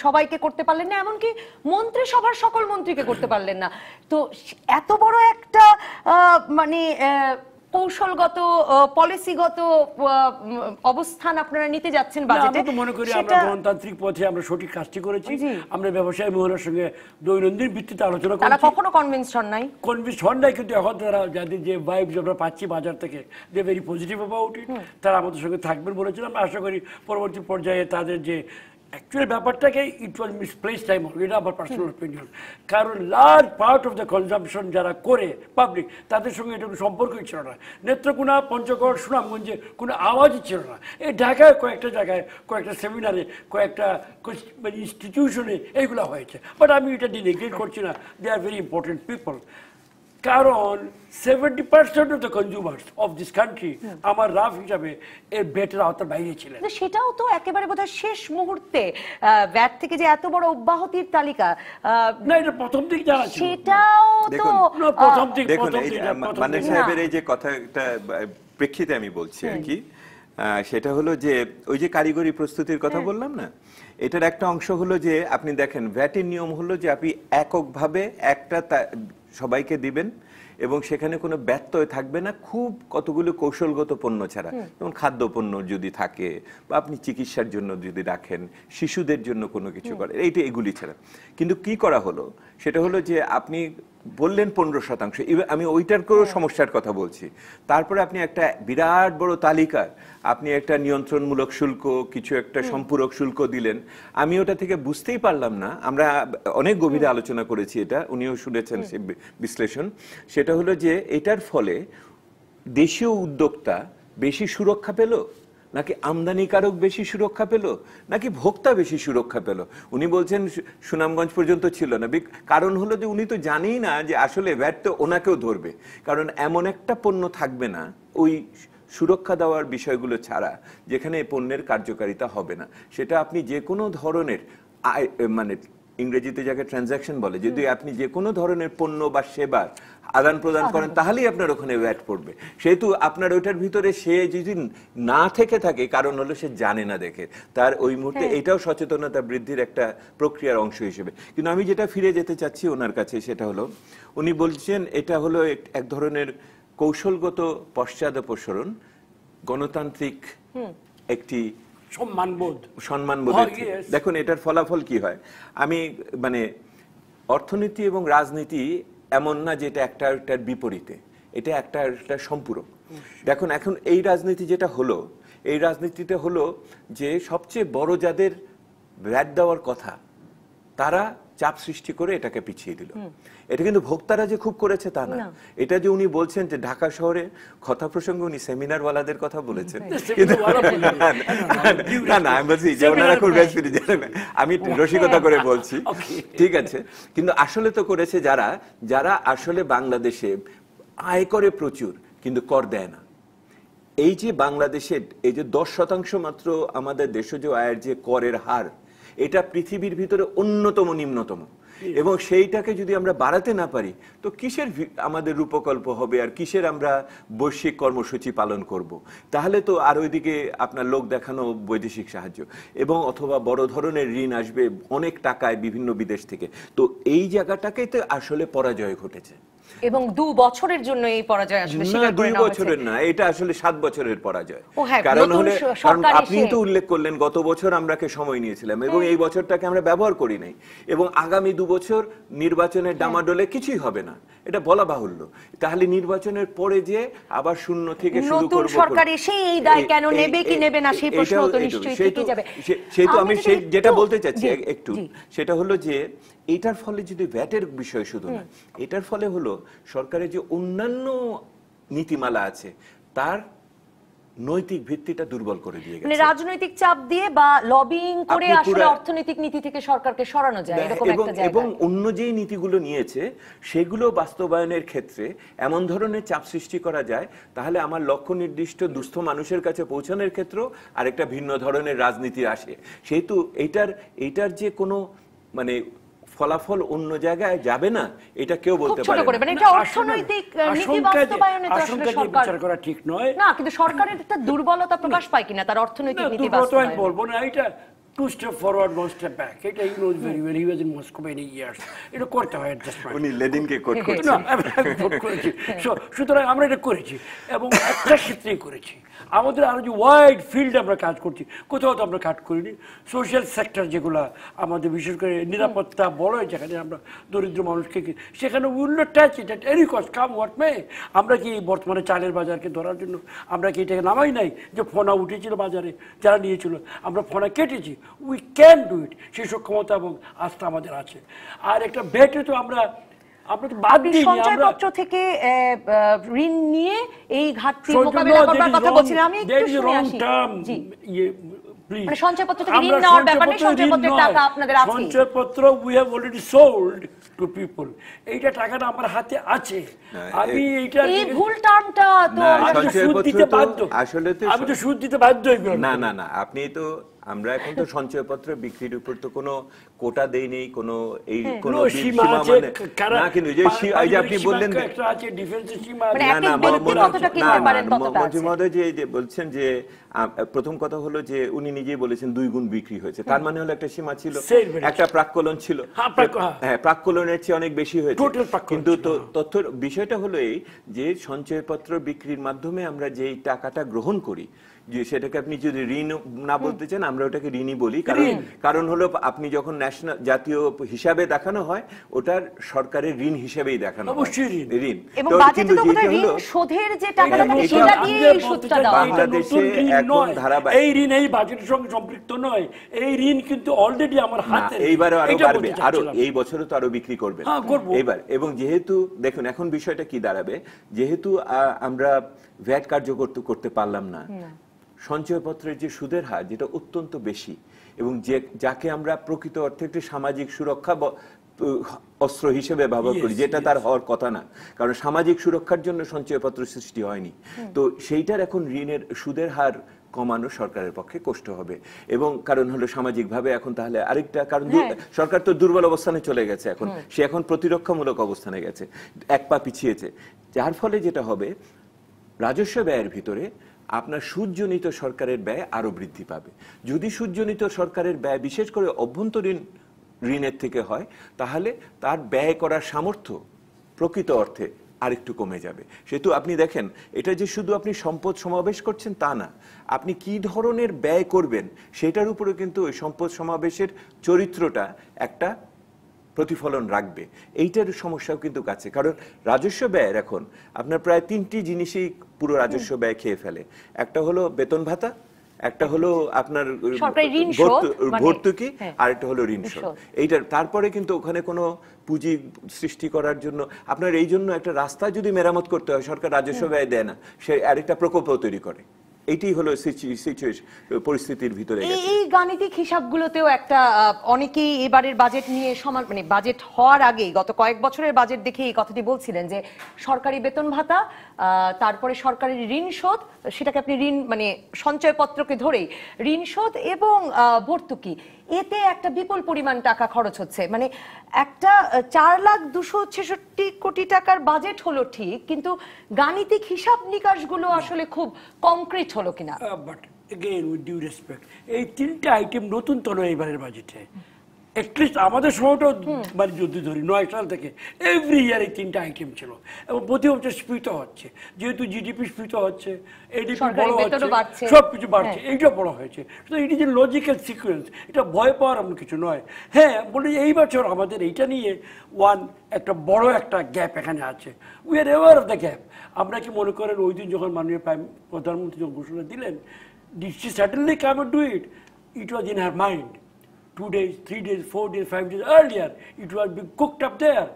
সবাইকে করতে পারলেন না, এমনকি মন্ত্রিসভার সকল মন্ত্রীকে করতে পারলেন না। তো এত বড় একটা মানে কৌশলগত পলিসিগত অবস্থান আপনারা নিতে যাচ্ছেন বাজেটে। আমি তো মনে করি আমরা গণতান্ত্রিক পথে আমরা সঠিক কাজটি করেছি। আমরা ব্যবসায়ী মহলের সঙ্গে দৈনন্দিন ভিত্তিতে আলোচনা করেছি। তারা কখনো কনভিন্স হন নাই, কিন্তু এখন তারা যাদের যে ভাইবস আমরা পাচ্ছি বাজার থেকে, they very positive about it, তারা আমাদের সঙ্গে থাকবেন বলেছিলাম। আমরা আশা করি পরবর্তী পর্যায়ে তাদের যে অ্যাকচুয়ালি ব্যাপারটাকে ইট ওয়াজ মিসপ্লেস টাইম, এটা আমার পার্সোনাল অপিনিয়ন। কারণ large part of the consumption যারা করে পাবলিক, তাদের সঙ্গে এটা কোনো সম্পর্কই ছিল না। নেত্রকোনা, পঞ্চগড়, সুনামগঞ্জে কোনো আওয়াজই ছিল না। এই ঢাকায় কয়েকটা জায়গায়, কয়েকটা সেমিনারে, কয়েকটা ইনস্টিটিউশনে এইগুলো হয়েছে। বাট আমি এটা ডিনেগ্রেট করছি না, দে আর ভেরি ইম্পর্টেন্ট পিপল। কারণ 70% of the consumers of this country আমার রাফ হিসাবে এর ভ্যাটের আওতার বাইরে ছিলেন। সেটাও তো একেবারে বোধহয় শেষ মুহূর্তে ভ্যাট থেকে যে এত বড় অব্যাহতির তালিকা, না এটা প্রথম দিক জানা ছিল, সেটাও তো প্রথম দিক। দেখুন মান্নান সাহেবের এই যে কথাটা প্রেক্ষিতে আমি বলছি আর কি, সেটা হলো যে ওই যে কারিগরি প্রস্তুতির কথা বললাম না, এটার একটা অংশ হলো যে আপনি দেখেন ভ্যাটের নিয়ম হলো যে আপনি এককভাবে একটা সবাইকে দিবেন এবং সেখানে কোনো ব্যত্যয় থাকবে না, খুব কতগুলো কৌশলগত পণ্য ছাড়া, যেমন খাদ্যপণ্য যদি থাকে বা আপনি চিকিৎসার জন্য যদি রাখেন, শিশুদের জন্য কোনো কিছু করেন, এইটা এগুলি ছাড়া। কিন্তু কি করা হলো সেটা হলো যে আপনি বললেন 15%, আমি ওইটারও সমস্যার কথা বলছি। তারপরে আপনি একটা বিরাট বড় তালিকার আপনি একটা নিয়ন্ত্রণমূলক শুল্ক, কিছু একটা সম্পূরক শুল্ক দিলেন। আমি ওটা থেকে বুঝতেই পারলাম না, আমরা অনেক গভীরে আলোচনা করেছি এটা, উনিও শুনেছেন সে বিশ্লেষণ। সেটা হলো যে এটার ফলে দেশীয় উদ্যোক্তা বেশি সুরক্ষা পেল, নাকি আমদানিকারক বেশি সুরক্ষা পেল, নাকি ভোক্তা বেশি সুরক্ষা পেল? উনি বলছেন সুনামগঞ্জ পর্যন্ত ছিল না, কারণ হলো যে উনি তো জানেই না যে আসলে ভ্যাট তো ওনাকেও ধরবে, কারণ এমন একটা পণ্য থাকবে না ওই সুরক্ষা দেওয়ার বিষয়গুলো ছাড়া যেখানে এই পণ্যের কার্যকারিতা হবে না। সেটা আপনি যে কোনো ধরনের মানে ইংরেজিতে যাকে ট্রানজাকশন বলে, যদি আপনি যে কোনো ধরনের পণ্য বা সেবার আদান প্রদান করেন তাহলেই আপনার ওখানে ভ্যাট পড়বে। সেহেতু আপনার ওইটার ভিতরে সে যদি না থেকে থাকে, কারণ হলো সে জানে না দেখে, তার ওই মুহূর্তে এটাও সচেতনতা বৃদ্ধির একটা প্রক্রিয়ার অংশ হিসেবে। কিন্তু আমি যেটা ফিরে যেতে চাচ্ছি ওনার কাছে, সেটা হলো উনি বলছেন এটা হলো এক ধরনের কৌশলগত পশ্চাদপসরণ, গণতান্ত্রিক একটি সম্মানবোধ। দেখুন এটার ফলাফল কি হয়, আমি মানে অর্থনীতি এবং রাজনীতি এমন না যে এটা একটার বিপরীতে, এটা একটা সম্পূরক। দেখুন এখন এই রাজনীতি যেটা হলো, এই রাজনীতিটা হলো যে সবচেয়ে বড় যাদের ভ্যাট দেওয়ার কথা তারা চাপ সৃষ্টি করে এটাকে পিছিয়ে দিল। এটা কিন্তু ভোক্তারা যে খুব করেছে তা না। এটা যে উনি বলছেন যে ঢাকা শহরে কথা প্রসঙ্গে উনি সেমিনারওয়ালাদের কথা বলেছেন, না না আমি বলছি যে ওনারা খুব আমি রসিকতা করে বলছি, ঠিক আছে, কিন্তু আসলে তো করেছে যারা যারা আসলে বাংলাদেশে আয় করে প্রচুর কিন্তু কর দেয় না। এই যে বাংলাদেশের এই যে 10% মাত্র আমাদের দেশজ আয়ের যে করের হার, এটা পৃথিবীর ভিতরে অন্যতম নিম্নতম, এবং সেইটাকে যদি আমরা বাড়াতে না পারি তো কিসের আমাদের রূপকল্প হবে, আর কিসের আমরা বৈশ্বিক কর্মসূচি পালন করব? তাহলে তো আর ওইদিকে আপনার লোক দেখানো বৈদেশিক সাহায্য এবং অথবা বড় ধরনের ঋণ আসবে অনেক টাকায় বিভিন্ন বিদেশ থেকে। তো এই জায়গাটাকেই তো আসলে পরাজয় ঘটেছে, এবং 2 বছরের জন্য এই পরাজয় আসলে স্বীকার করে নেওয়া হয়েছে। 2 বছরের না, এটা আসলে 7 বছরের পরাজয়। কারণ হলে আপনি তো উল্লেখ করলেন গত বছর আমরাকে সময় নিয়েছিলাম এবং এই বছরটাকে আমরা ব্যবহার করি নাই, এবং আগামী 2 বছর নির্বাচনের ডামাডোলে কিছুই হবে না, এটা বলা বাহুল্য। তাহলে নির্বাচনের পরে যে আবার শূন্য থেকে শুরু করব, নতুন সরকার এসে এই দায় কেন নেবে কি নেবে না সেই প্রশ্ন তো নিশ্চয়ই থেকে যাবে। সেটা আমি যেটা বলতে চাচ্ছি একটু, সেটা হলো যে এটার ফলে যদি ভ্যাটের বিষয় শুধু না, এটার ফলে হলো সরকারের যে অন্যান্য নীতিমালা আছে তার নৈতিক ভিত্তিটা দুর্বল করে দিয়ে গেছে। মানে রাজনৈতিক চাপ দিয়ে বা লবিং করে আসলে অর্থনৈতিক নীতি থেকে সরকারকে সরানো যায় এরকম একটা জায়গা। এবং অন্য যে নীতিগুলো নিয়েছে সেগুলো বাস্তবায়নের ক্ষেত্রে এমন ধরনের চাপ সৃষ্টি করা যায়, তাহলে আমার লক্ষ্য নির্দিষ্ট দুস্থ মানুষের কাছে পৌঁছানোর ক্ষেত্রেও আরেকটা ভিন্ন ধরনের রাজনীতি আসে। সেহেতু এইটার যে কোনো মানে ফলাফল অন্য জায়গায় যাবে না, এটা কেউ বলতে পারে না। মানে এটা অর্থনৈতিক নীতি বাস্তবায়নে তো আসলে সরকার বিচার করা ঠিক নয় না, কিন্তু সরকারের একটা দুর্বলতা প্রকাশ পায় কিনা তার অর্থনৈতিক নীতি বাস্তবায়নে। আমি বলবো না এটা 2 step forward 1 step back, এটা he knows very well, he was in Moscow many years, এটা করতে হয় অ্যাডজাস্টমেন্ট। উনি লেনিনকে কোট করেছেন, না আমি কোট করেছি। সুতরাং আমরা এটা করেছি এবং একটা ক্ষেত্রেই করেছি। আমাদের আরো যে ওয়াইড ফিল্ড আমরা কাজ করছি, কোথাও তো আমরা কাজ করিনি। সোশ্যাল সেক্টর যেগুলো আমাদের, বিশেষ করে নিরাপত্তা বড়, যেখানে আমরা দরিদ্র মানুষকে, সেখানে will not touch it at any cost, come what may. আমরা কি বর্তমানে চালের বাজারকে ধরার জন্য আমরা কি এটাকে নামাই নাই? যে ফোনা উঠেছিল বাজারে, যারা নিয়েছিল আমরা ফোনা কেটেছি, উই ক্যান ডু ইট, সেই সক্ষমতা এবং আস্থা আমাদের আছে। আর একটা ব্যাটে তো আমরা তো বাদ দিই, সঞ্চয়পত্র থেকে ঋণ নিয়ে এই ঘাটতি মোকাবেলা করবার কথা বলছিলেন। আমি একটু শুনে আসি। জি, মানে সঞ্চয়পত্র থেকে ঋণ নেওয়ার ব্যাপারে সঞ্চয়পত্রের টাকা আপনাদের আছে? সঞ্চয়পত্র we have already sold to people, এইটা টাকাটা আমার হাতে আছে। আমি এইটা এই ভুল টার্মটা তো সুদ দিতে বাধ্য, আসলে আমি তো সুদ দিতে বাধ্য। না না না, আপনি তো আমরা এখন তো সঞ্চয়পত্র বিক্রির উপর তো কোনো কোটা দেই নেই, কোনো এই কোনো সীমা মানে না, কিন্তু যে আপনি বললেন একটা আছে ডিফেন্সের সীমা, মানে একটা ব্যক্তি কতটা কিনতে পারেন ততটা আছে। মহোদয় যে বলছেন যে প্রথম কথা হলো যে উনি নিজেই বলেছেন 2 গুণ বিক্রি হয়েছে, তার মানে হলো একটা সীমা ছিল, একটা প্রাক্কলন ছিল। হ্যাঁ, প্রাক্কলনের চেয়ে অনেক বেশি হয়েছে, কিন্তু তথ্য বিষয়টা হলো এই যে সঞ্চয়পত্র বিক্রির মাধ্যমে আমরা যে টাকাটা গ্রহণ করি, যে সেটাকে আপনি যদি ঋণ না বলতে চান, আমরা ওটাকে ঋণই বলি। কারণ হলো আপনি যখন ন্যাশনাল জাতীয় হিসাবে দেখানো হয়, ওটার সরকারের ঋণ হিসেবেই দেখানো হয়, ঋণ। এবং বাজেটে তো বোধহয় ঋণ শোধের যে টাকাটা থাকে সেটা দিয়ে এই সুদটা দেওয়া হয়। বাংলাদেশে এখন ধারাবাহিক এই ঋণ এই বাজেটের সঙ্গে সম্পৃক্ত নয়, এই ঋণ কিন্তু অলরেডি আমার হাতে। এইবারও আরো বাড়বে, আরো এই বছরও তো আরো বিক্রি করবে এইবার। এবং যেহেতু দেখুন এখন বিষয়টা কি দাঁড়াবে, যেহেতু আমরা ভ্যাট কার্যকর করতে পারলাম না, সঞ্চয়পত্রের যে সুদের হার যেটা অত্যন্ত বেশি, এবং যাকে আমরা প্রকৃত অর্থে একটি সামাজিক সুরক্ষা অস্ত্র হিসেবে ব্যবহার করি, যেটা তার হওয়ার কথা না, কারণ সামাজিক সুরক্ষার জন্য সঞ্চয়পত্র সৃষ্টি হয়নি। তো সেইটার এখন ঋণের সুদের হার কমানো সরকারের পক্ষে কষ্ট হবে। এবং কারণ হলো সামাজিকভাবে এখন তাহলে আরেকটা কারণ, সরকার তো দুর্বল অবস্থানে চলে গেছে, এখন সে এখন প্রতিরক্ষামূলক অবস্থানে গেছে, এক পা পিছিয়েছে, যার ফলে যেটা হবে রাজস্ব ব্যয়ের ভিতরে আপনার সুদজনিত সরকারের ব্যয় আরো বৃদ্ধি পাবে। যদি সুদজনিত সরকারের ব্যয় বিশেষ করে অভ্যন্তরীণ ঋণের থেকে হয়, তাহলে তার ব্যয় করার সামর্থ্য প্রকৃত অর্থে আরেকটু কমে যাবে। সেহেতু আপনি দেখেন, এটা যে শুধু আপনি সম্পদ সমাবেশ করছেন তা না, আপনি কি ধরনের ব্যয় করবেন সেটার উপরে কিন্তু ওই সম্পদ সমাবেশের চরিত্রটা একটা প্রতিফলন রাখবে। এইটার সমস্যাও কিন্তু আছে, কারণ রাজস্ব ব্যয়ের এখন আপনার প্রায় 3টি জিনিসই পুরো রাজস্ব ব্যয় খেয়ে ফেলে। একটা হলো বেতন ভাতা, একটা হলো আপনার ভর্তুকি, আর একটা হলো ঋণ শোধ। এইটার তারপরে কিন্তু ওখানে কোনো পুঁজি সৃষ্টি করার জন্য আপনার এই জন্য একটা রাস্তা যদি মেরামত করতে হয়, সরকার রাজস্ব ব্যয় দেয় না, সে আরেকটা প্রকল্প তৈরি করে। এইটাই হলো পরিস্থিতির ভিতরে। এই গাণিতিক হিসাবগুলোতেও একটা অনেকেই এবারের বাজেট নিয়ে মানে বাজেট হওয়ার আগেই গত কয়েক বছরের বাজেট দেখে এই কথাটি বলছিলেন যে সরকারি বেতন ভাতা, তারপরে সরকারি ঋণ শোধ, সেটাকে আপনি ঋণ মানে সঞ্চয়পত্রকে ধরেই ঋণ শোধ এবং ভর্তুকি, এতে একটা বিপুল পরিমাণ টাকা খরচ হচ্ছে। মানে একটা 4,266 কোটি টাকার বাজেট হলো ঠিক, কিন্তু গাণিতিক হিসাব নিকাশগুলো আসলে খুব কংক্রিট হলো কিনা। But again with due respect, এই 3টা আইটেম নতুন তো নয় এবারের বাজেটে। অ্যাটলিস্ট আমাদের সময়টাও মানে যদি ধরি 9 সাল থেকে এভরি ইয়ার এই 3টা আইটেম ছিল, এবং প্রতি বছর স্ফীত হচ্ছে, যেহেতু জিডিপি স্ফীত হচ্ছে, এডিপি বড় হচ্ছে, সবকিছু বাড়ছে, এইটা বড় হয়েছে। তো এটি যে লজিক্যাল সিকোয়েন্স, এটা ভয় পাওয়ার এমন কিছু নয়। হ্যাঁ, বলি এই বছর আমাদের এইটা নিয়ে একটা বড় একটা গ্যাপ এখানে আছে। We are aware of the gap. আমরা কি মনে করেন ওই দিন যখন মাননীয় প্রধানমন্ত্রী যখন ঘোষণা দিলেন, did she suddenly come and do it? It was in her mind. 2 days, 3 days, 4 days, 5 days earlier, it was being cooked up there.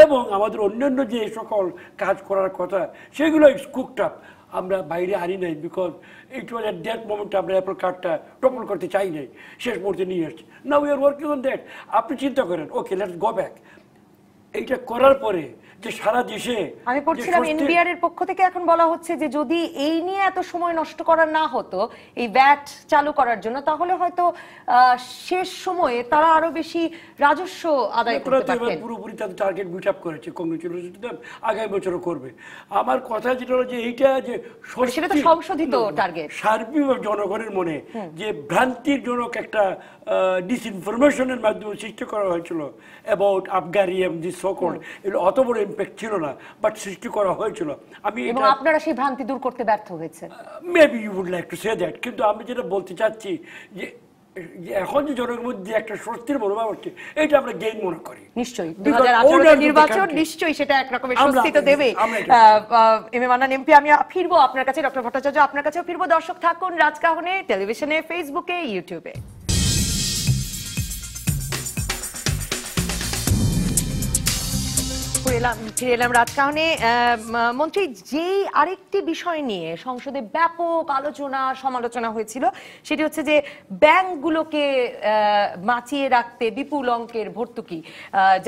এবং আমাদের অন্যান্য যে সকল কাজ করার কথা সেগুলো ইটস কুকড আপ, আমরা বাইরে আনি নাই, because it was at that moment আমরা অ্যাপল কার্ডটা টপল করতে চাই নাই, শেষ মুহূর্তে নিয়ে আসছি। Now we are working on that. আপনি চিন্তা করেন, ওকে লেটস গো ব্যাক। এইটা করার পরে যে সারা দেশে আমি পড়ছিলাম এনবিআর এর পক্ষ থেকে এখন বলা হচ্ছে যে যদি এই নিয়ে এত সময় নষ্ট করা না হতো এই ভ্যাট চালু করার জন্য, তাহলে হয়তো শেষ সময়ে তারা আরো বেশি রাজস্ব আদায় করতে পারতেন। পুরোপুরি তাদের টার্গেট মিট আপ করেছে, কংগ্রেচুলেশন টু দেম, আগামী বছরও করবে। আমার কথা যেটা হলো যে এইটা যে সেটা তো সংশোধিত টার্গেট, সার্বিক জনগণের মনে যে ভ্রান্তিজনক একটা ডিসইনফরমেশনের মাধ্যমে সৃষ্টি করা হয়েছিল অ্যাবাউট আফগারি এন্ড দিস সো কল্ড, এগুলো অত বড় ইম্প্যাক্ট ছিল না, বাট সৃষ্টি করা হয়েছিল। আমি এবং আপনারা সেই ভ্রান্তি দূর করতে ব্যর্থ হয়েছেন। Maybe you would like to say that. কিন্তু আমি যেটা বলতে চাচ্ছি যে এখন যে জনগণের মধ্যে একটা স্বস্তির মনোভাব হচ্ছে, এটা আমরা গেইন মনে করি। নিশ্চয়ই 2018 নির্বাচন নিশ্চয়ই সেটা এক রকমের স্বস্তি তো দেবে। এম এ মান্নান এমপি, আমি ফিরবো আপনার কাছে, ডক্টর ভট্টাচার্য আপনার কাছেও ফিরবো। দর্শক থাকুন রাজকাহনে টেলিভিশনে, ফেসবুকে, ইউটিউবে। ফিরে এলাম রাজকাহনে। মন্ত্রী, যেই আরেকটি বিষয় নিয়ে সংসদে ব্যাপক আলোচনা সমালোচনা হয়েছিল সেটি হচ্ছে যে ব্যাংকগুলোকে বাঁচিয়ে রাখতে বিপুল অঙ্কের ভর্তুকি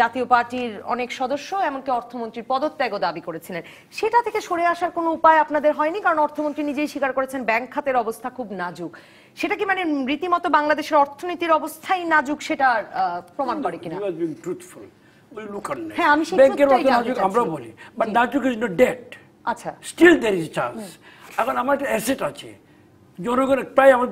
জাতীয় পার্টির অনেক সদস্য এমনকি অর্থমন্ত্রীর পদত্যাগও দাবি করেছিলেন। সেটা থেকে সরে আসার কোনো উপায় আপনাদের হয়নি? কারণ অর্থমন্ত্রী নিজেই স্বীকার করেছেন ব্যাংক খাতের অবস্থা খুব নাজুক। সেটা কি মানে রীতিমতো বাংলাদেশের অর্থনীতির অবস্থাই নাজুক সেটা প্রমাণ করে কিনা? হ্যাঁ, আমি ব্যাংকের মতো নাজুক আমরা বলি, বাট নাজুক ইজ নট ডেট। আচ্ছা, স্টিল দেয়ার ইজ চান্স। এখন আমার একটা অ্যাসেট আছে, জনগণের প্রায় আমার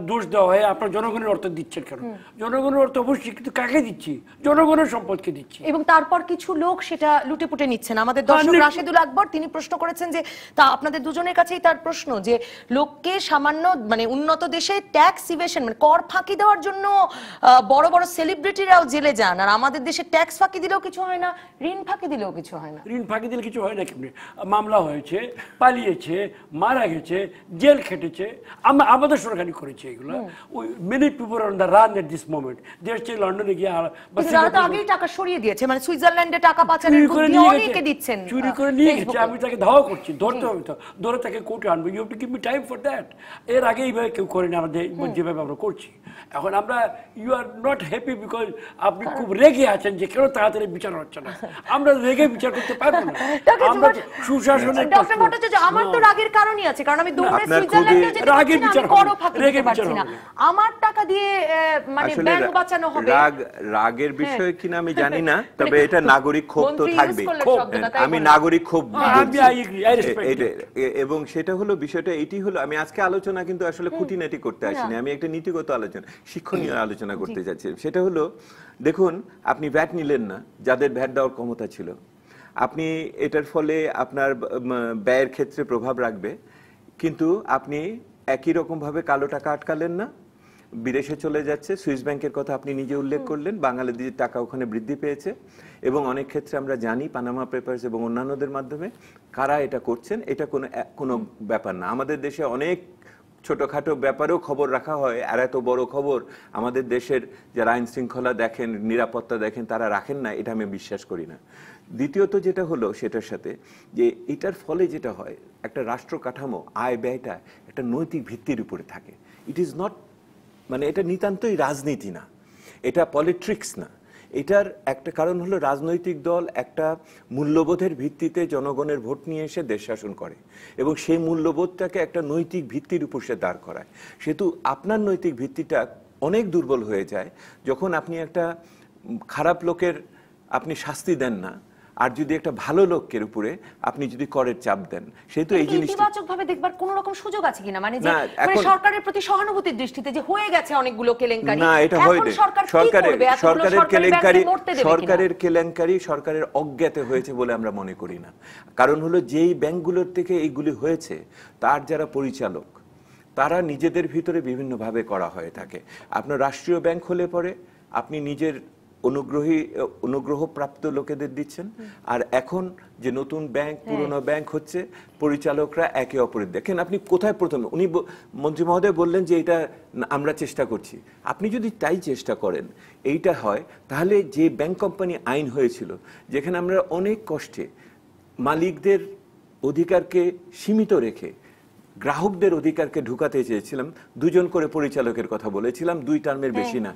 দোষ দেওয়া হয় আপনার জনগণের অর্থ দিচ্ছেন কেন? জনগণের অর্থ অবশ্যই, কিন্তু কাকে দিচ্ছি? জনগণের সম্পদকে দিচ্ছি। এবং তারপর কিছু লোক সেটা লুটেপুটে নিচ্ছেন। আমাদের দর্শক রাশেদুল আকবর তিনি প্রশ্ন করেছেন যে তা আপনাদের দুজনের কাছেই তার প্রশ্ন যে লোককে সামান্য মানে উন্নত দেশে ট্যাক্স ইভেশন মানে কর ফাঁকি দেওয়ার জন্য বড় বড় সেলিব্রিটিরাও জেলে যান, আর আমাদের দেশে ট্যাক্স ফাঁকি দিলেও কিছু হয় না, ঋণ ফাঁকি দিলেও কিছু হয় না। ঋণ ফাঁকি দিলে কিছু হয় না কেমনি? মামলা হয়েছে, পালিয়েছে, মারা গেছে, জেল খেটেছে, আমাদের সরকারই করেছে এগুলো। Many people on the run at this moment. দেশে লন্ডনে গিয়ে যারা তো আগেই টাকা সরিয়ে দিয়েছে, মানে সুইজারল্যান্ডে টাকা পাচারের বুদ্ধি অনেকে দিচ্ছেন, চুরি করে নিয়ে গেছে। আমি তাকে ধাওয়া করছি, ধরতে হবে তো, ধরে তাকে কোর্টে আনবো। You have to give me time for that. এর আগে এইভাবে কেউ করেনি আমাদের, যেভাবে আমরা করছি। এখন আমরা you are not happy because আপনি খুব রেগে আছেন যে কেন তাড়াতাড়ি বিচার হচ্ছে না। আমরা রেগে বিচার করতে পারবো না। আমরা সুশাসনের ডক্টর ভট্টাচার্য, আমার তো রাগের কারণই আছে, কারণ আমি দৌড়ে সুইজারল্যান্ডে যেতে পারছি না, আমি করও ফাঁকি দিতে পারছি না। আমার টাকা দিয়ে মানে ব্যাংক বাঁচানো হবে। রাগের বিষয় কিনা আমি জানি না, তবে এটা নাগরিক ক্ষোভ তো থাকবে। আমি নাগরিক ক্ষোভ, এবং সেটা হলো বিষয়টা এটি হলো, আমি আজকে আলোচনা কিন্তু আসলে খুঁটিনাটি করতে আসিনি, আমি একটা নীতিগত আলোচনা, শিক্ষণীয় আলোচনা করতে যাচ্ছি। সেটা হলো, দেখুন আপনি ভ্যাট নিলেন না, যাদের ভ্যাট দেওয়ার ক্ষমতা ছিল। আপনি এটার ফলে আপনার ব্যয়ের ক্ষেত্রে প্রভাব রাখবে, কিন্তু আপনি একই রকম ভাবে কালো টাকা আটকালেন না, বিদেশে চলে যাচ্ছে। সুইস ব্যাংকের কথা আপনি নিজে উল্লেখ করলেন, বাংলাদেশের টাকা ওখানে বৃদ্ধি পেয়েছে, এবং অনেক ক্ষেত্রে আমরা জানি পানামা পেপারস এবং অন্যান্যদের মাধ্যমে কারা এটা করছেন। এটা কোনো ব্যাপার না। আমাদের দেশে অনেক ছোটখাটো ব্যাপারেও খবর রাখা হয়, আর এত বড় খবর আমাদের দেশের যারা আইন শৃঙ্খলা দেখেন, নিরাপত্তা দেখেন, তারা রাখেন না, এটা আমি বিশ্বাস করি না। দ্বিতীয়ত যেটা হলো সেটার সাথে যে এটার ফলে যেটা হয়, একটা রাষ্ট্র কাঠামো আয় ব্যয়টা একটা নৈতিক ভিত্তির উপরে থাকে। ইট ইজ নট, মানে এটা নিতান্তই রাজনীতি না, এটা পলিটিক্স না। এটার একটা কারণ হলো রাজনৈতিক দল একটা মূল্যবোধের ভিত্তিতে জনগণের ভোট নিয়ে এসে দেশ শাসন করে, এবং সেই মূল্যবোধটাকে একটা নৈতিক ভিত্তির উপর সে দাঁড় করায়। সেহেতু আপনার নৈতিক ভিত্তিটা অনেক দুর্বল হয়ে যায় যখন আপনি একটা খারাপ লোকের আপনি শাস্তি দেন না, আর যদি একটা ভালো লোকের উপরে আপনি যদি করের চাপ দেন, সেহেতু এই জিনিসটা ইতিবাচকভাবে দেখবার কোন রকম সুযোগ আছে কিনা, মানে যে সরকারের প্রতি সহানুভূতির দৃষ্টিতে যে হয়ে গেছে অনেকগুলো কেলেঙ্কারি, না এটা হয় না। সরকারের কেলেঙ্কারি সরকারের অজ্ঞাতে হয়েছে বলে আমরা মনে করি না। কারণ হলো যেই ব্যাংকগুলোর থেকে এইগুলি হয়েছে, তার যারা পরিচালক তারা নিজেদের ভিতরে বিভিন্নভাবে করা হয়ে থাকে। আপনার রাষ্ট্রীয় ব্যাংক হলে পরে আপনি নিজের অনুগ্রহপ্রাপ্ত লোকেদের দিচ্ছেন, আর এখন যে নতুন ব্যাংক পুরনো ব্যাংক হচ্ছে, পরিচালকরা একে অপরের দেখেন। আপনি কোথায় প্রথমে উনি মন্ত্রী মহোদয় বললেন যে এটা আমরা চেষ্টা করছি। আপনি যদি তাই চেষ্টা করেন এইটা হয়, তাহলে যে ব্যাংক কোম্পানি আইন হয়েছিল, যেখানে আমরা অনেক কষ্টে মালিকদের অধিকারকে সীমিত রেখে গ্রাহকদের অধিকারকে ঢুকাতে চেয়েছিলাম, 2 জন করে পরিচালকের কথা বলেছিলাম, 2 টার্মের বেশি না।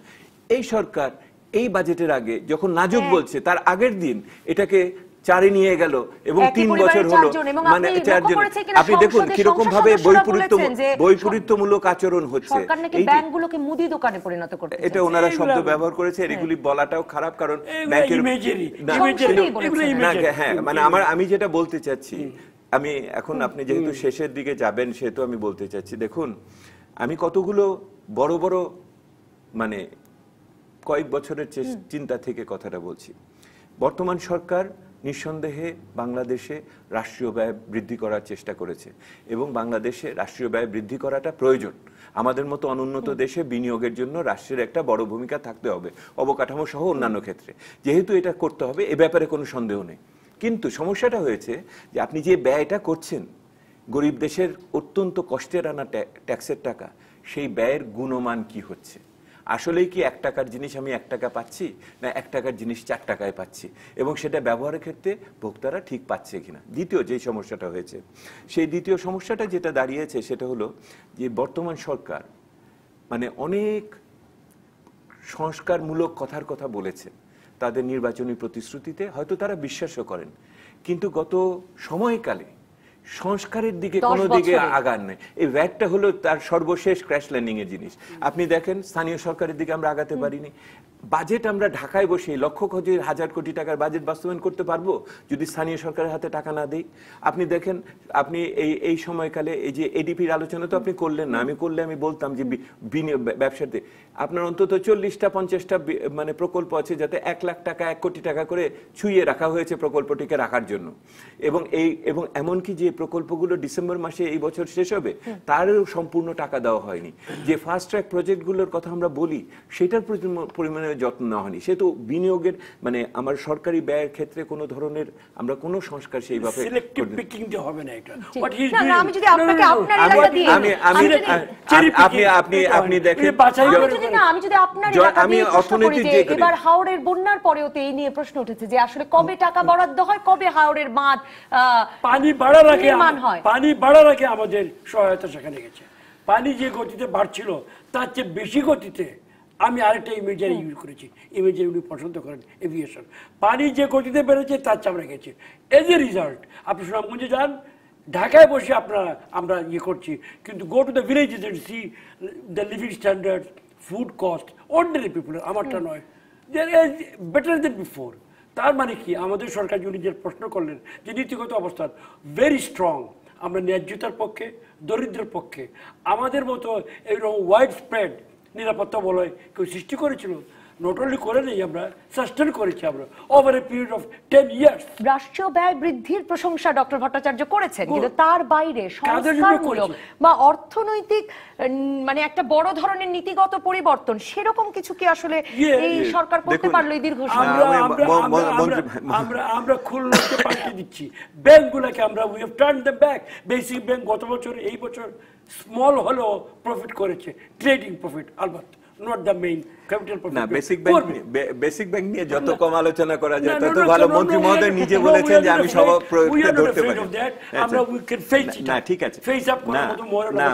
এই সরকার এই বাজেটের আগে যখন নাজুক বলছে, তার আগের দিন এটাকে 4-এ নিয়ে গেল, এবং 3 বছর হলো, মানে 4 জন। আপনি দেখুন কিরকম ভাবে বৈপরীত্যমূলক আচরণ হচ্ছে। ব্যাংকগুলোকে মুদি দোকানে পরিণত করতে, এটা ওনারা শব্দ ব্যবহার করেছে, এগুলি বলাটাও খারাপ, কারণ ব্যাংকের হ্যাঁ, মানে আমি যেটা বলতে চাচ্ছি, আমি এখন আপনি যেহেতু শেষের দিকে যাবেন সেহেতু আমি বলতে চাচ্ছি, দেখুন আমি কতগুলো বড় বড় মানে কয়েক বছরের চিন্তা থেকে কথাটা বলছি। বর্তমান সরকার নিঃসন্দেহে বাংলাদেশে রাষ্ট্রীয় ব্যয় বৃদ্ধি করার চেষ্টা করেছে, এবং বাংলাদেশে রাষ্ট্রীয় ব্যয় বৃদ্ধি করাটা প্রয়োজন। আমাদের মতো অনুন্নত দেশে বিনিয়োগের জন্য রাষ্ট্রের একটা বড় ভূমিকা থাকতে হবে, অবকাঠামো সহ অন্যান্য ক্ষেত্রে। যেহেতু এটা করতে হবে, এ ব্যাপারে কোনো সন্দেহ নেই। কিন্তু সমস্যাটা হয়েছে যে আপনি যে ব্যয়টা করছেন, গরিব দেশের অত্যন্ত কষ্টের আনা ট্যাক্সের টাকা, সেই ব্যয়ের গুণমান কি হচ্ছে? আসলেই কি 1 টাকার জিনিস আমি 1 টাকা পাচ্ছি, না 1 টাকার জিনিস 4 টাকায় পাচ্ছি, এবং সেটা ব্যবহারের ক্ষেত্রে ভোক্তারা ঠিক পাচ্ছে কিনা। দ্বিতীয় যে সমস্যাটা হয়েছে, সেই দ্বিতীয় সমস্যাটা যেটা দাঁড়িয়েছে সেটা হলো যে বর্তমান সরকার মানে অনেক সংস্কারমূলক কথার কথা বলেছেন তাদের নির্বাচনী প্রতিশ্রুতিতে, হয়তো তারা বিশ্বাসও করেন, কিন্তু গত সময়কালে সংস্কারের দিকে কোনো দিকে আগান নেই। এই ভ্যাটটা হলো তার সর্বশেষ ক্র্যাশ ল্যান্ডিং এর জিনিস। আপনি দেখেন স্থানীয় সরকারের দিকে আমরা আগাতে পারিনি। বাজেট আমরা ঢাকায় বসে লক্ষ হাজার কোটি টাকার বাজেট বাস্তবায়ন করতে পারবো যদি স্থানীয় সরকারের হাতে টাকা না দেই? আপনি দেখেন, আপনি এই সময়কালে এই যে এডিপির আলোচনা তো আপনি করলেন না, আমি করলে আমি বলতাম যে ব্যবসাতে আপনার অন্তত 40টা 50টা মানে প্রকল্প আছে যাতে 1 লাখ টাকা 1 কোটি টাকা করে ছুঁয়ে রাখা হয়েছে প্রকল্পটিকে রাখার জন্য, এবং এমনকি যে প্রকল্পগুলো ডিসেম্বর মাসে এই বছর শেষ হবে তারও সম্পূর্ণ টাকা দেওয়া হয়নি। যে ফাস্ট ট্র্যাক প্রজেক্টগুলোর কথা আমরা বলি সেটার পরিমাণে যত্ন নেওয়া হয়নি। সে তো বিনিয়োগের মানে আমার সরকারি ব্যয়ের ক্ষেত্রে কোনো ধরনের আমরা কোনো সংস্কার সেইভাবে হবে না। এটা আমি যদি আপনাকে আপনার এলাকা দিয়ে আপনি দেখেন, আমি যদি আপনার এলাকা দিয়ে অর্থনৈতিক যে এবার হাওড়ের বন্যার পরেও তো এই নিয়ে প্রশ্ন উঠেছে যে আসলে কবে টাকা বরাদ্দ হয়, কবে হাওড়ের বাঁধ পানি বাড়ার আগে আমাদের সহায়তা সেখানে গেছে। পানি যে গতিতে বাড়ছিল তার চেয়ে বেশি গতিতে আমি আরেকটা ইমেজারি ইউজ করেছি, ইমেজারি উনি পছন্দ করেন এভিয়েশন। পানি যে গতিতে বেড়েছে তার চেয়ে আমরা গেছি। এজ এ রিজাল্ট আপনি সুনামগঞ্জে যান, ঢাকায় বসে আমরা করছি, কিন্তু go to the villages and see the living standard, food cost, ordinary people, আমারটা নয়, বেটার দেন বিফোর। তার মানে কি আমাদের সরকার যিনি যে প্রশ্ন করলেন যে নীতিগত অবস্থান ভেরি স্ট্রং, আমরা ন্যায্যতার পক্ষে, দরিদ্রের পক্ষে। আমাদের মতো এইরকম ওয়াইড স্প্রেড নিরাপত্তা বলয় কেউ সৃষ্টি করেছিল? নট অনলি করে নেই, আমরা সাস্টেন করেছি আমরা over a period of 10 years. রাষ্ট্রীয় ব্যয় বৃদ্ধির প্রশংসা ডক্টর ভট্টাচার্য করেছেন, কিন্তু তার বাইরে সংস্কারমূলক বা অর্থনৈতিক মানে একটা বড় ধরনের নীতিগত পরিবর্তন সেরকম কিছু কি আসলে এই সরকার করতে পারলো এই দীর্ঘ সময়? আমরা খুলনাকে পাল্টে দিচ্ছি, ব্যাংকগুলোকে আমরা we have turn the back. Basic bank গত বছর এই বছর স্মল হলেও প্রফিট করেছে, ট্রেডিং প্রফিট, আলবাত not the main capital profit. না, বেসিক ব্যাংক নিয়ে যত কম আলোচনা করা যায় তত ভালো। মন্ত্রী মহোদয় নিজে বলেছেন যে আমি সব ধরতে পারি। আমরা we can face it. না ঠিক আছে, face up করার মতো না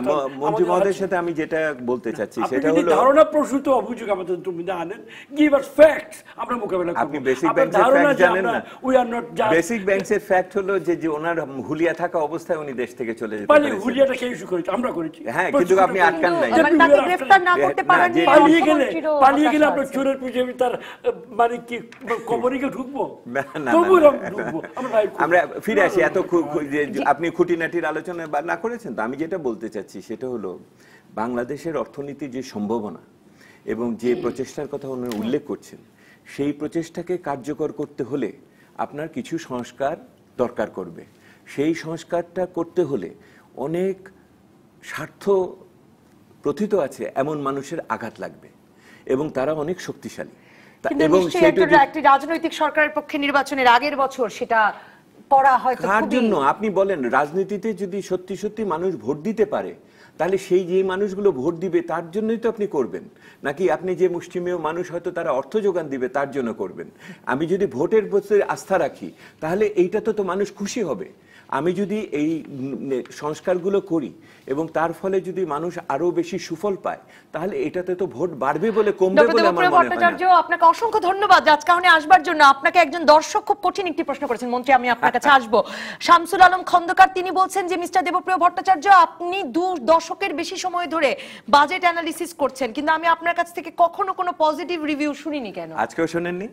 মন্ত্রী মহোদয়ের সাথে আমি যেটা বলতে চাচ্ছি সেটা হলো ধারণা প্রসূত অভিযোগ আমাদের তুমি আনেন, give us facts, আমরা মোকাবেলা করব। আপনি বেসিক ব্যাংকের ফ্যাক্ট জানেন না? we are not just basic ব্যাংকের ফ্যাক্ট হলো যে ওনার হুলিয়া থাকা অবস্থায় উনি দেশ থেকে চলে যেতে পারেন। হুলিয়াটা কে ইস্যু করেছে? আমরা করেছি। হ্যাঁ, কিন্তু আপনি আটকান নাই। তাকে গ্রেফতার না করতে পারেন, পালিয়ে গেলে আমরা চোরের পিছনে তার মানে কি কবরীকে ঢুকবো? আমরা ফিরে আসি। এত আপনি খুঁটিনাটির আলোচনা না করেছেন তো। আমি যেটা বলতে চাচ্ছি সেটা হলো বাংলাদেশের অর্থনীতির যে সম্ভাবনা এবং যে প্রচেষ্টার কথা উনি উল্লেখ করছেন, সেই প্রচেষ্টাকে কার্যকর করতে হলে আপনার কিছু সংস্কার দরকার করবে। সেই সংস্কারটা করতে হলে অনেক স্বার্থ প্রথিত আছে এমন মানুষের আঘাত লাগবে এবং তারা অনেক শক্তিশালী। এবং একটি রাজনৈতিক সরকারের পক্ষে নির্বাচনের আগের বছর সেটা করা হয়তো কার জন্য আপনি বলেন? রাজনীতিতে যদি সত্যি সত্যি মানুষ ভোট দিতে পারে তাহলে সেই যে মানুষগুলো ভোট দিবে তার জন্যই তো আপনি করবেন, নাকি আপনি যে মুষ্টিমেয় মানুষ হয়তো তারা অর্থ যোগান দিবে তার জন্য করবেন? আমি যদি ভোটের প্রতি আস্থা রাখি তাহলে এইটাতে তো মানুষ খুশি হবে। আমি যদি এই সংস্কারগুলো করি এবং তার ফলে যদি মানুষ আরো বেশি সুফল পায় তাহলে এটাতে তো ভোট বাড়বে বলে কমবে বলে আমার মনে হয় না। আপনাকে অসংখ্য ধন্যবাদ রাজকাহনে আসবার জন্য। আপনাকে একজন দর্শক খুব কঠিন একটি প্রশ্ন করেছেন মন্ত্রী, আমি আপনার কাছে আসব। শামসুল আলম খন্দকার তিনি বলছেন যে মিস্টার দেবপ্রিয় ভট্টাচার্য আপনি 2 দশকের বেশি সময় ধরে বাজেট অ্যানালিসিস করছেন, কিন্তু আমি আপনার কাছ থেকে কখনো কোনো পজিটিভ রিভিউ শুনিনি। কেন? আজকেও শুনেননি?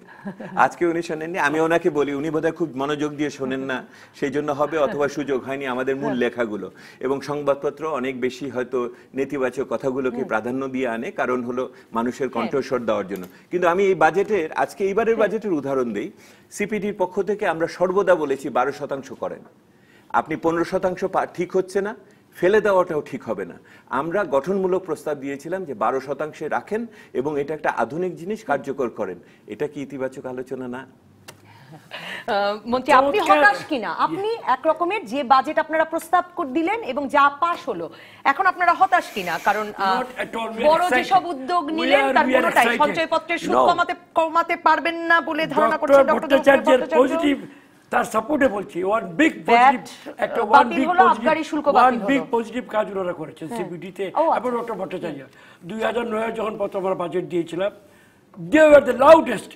আজকে উনি শুনেননি? আমি ওনাকে বলি উনি বোধহয় খুব মনোযোগ দিয়ে শোনেন না, সেই জন্য হবে, অথবা সুযোগ হয়নি আমাদের মূল লেখাগুলো। এবং সংবাদপত্র অনেক বেশি হয়তো নেতিবাচক কথাগুলোকে প্রাধান্য দিয়ে আনে, কারণ হলো মানুষের কণ্ঠস্বর দেওয়ার জন্য। কিন্তু আমি এই বাজেটের আজকে এইবারের বাজেটের উদাহরণ দেই। সিপিডির পক্ষ থেকে আমরা সর্বদা বলেছি 12% করেন, আপনি 15% ঠিক হচ্ছে না, ফেলে দেওয়াটাও ঠিক হবে না। আমরা গঠনমূলক প্রস্তাব দিয়েছিলাম যে 12% রাখেন এবং এটা একটা আধুনিক জিনিস কার্যকর করেন। এটা কি ইতিবাচক আলোচনা না? মন্ত্রী আপনি হতাশ কিনা? আপনি এক রকমের যে বাজেট আপনারা প্রস্তাব দিলেন এবং যা পাস হলো, এখন আপনারা হতাশ কিনা? কারণ বড় যেসব উদ্যোগ নিলেন তার কোনোটাই সঞ্চয়পত্রের সুদ কমাতে পারবেন না বলে ধারণা করছেন ডক্টর ভট্টাচার্যের পজিটিভ, তার সাপোর্টে বলছি ওয়ান বিগ পজিটিভ, একটা ওয়ান বিগ পজিটিভ কাজ ওনারা করেছেন সিবিডিতে। এবং ডক্টর ভট্টাচার্য 2009 যখন প্রথম আমরা বাজেট দিয়েছিলাম, they were the loudest,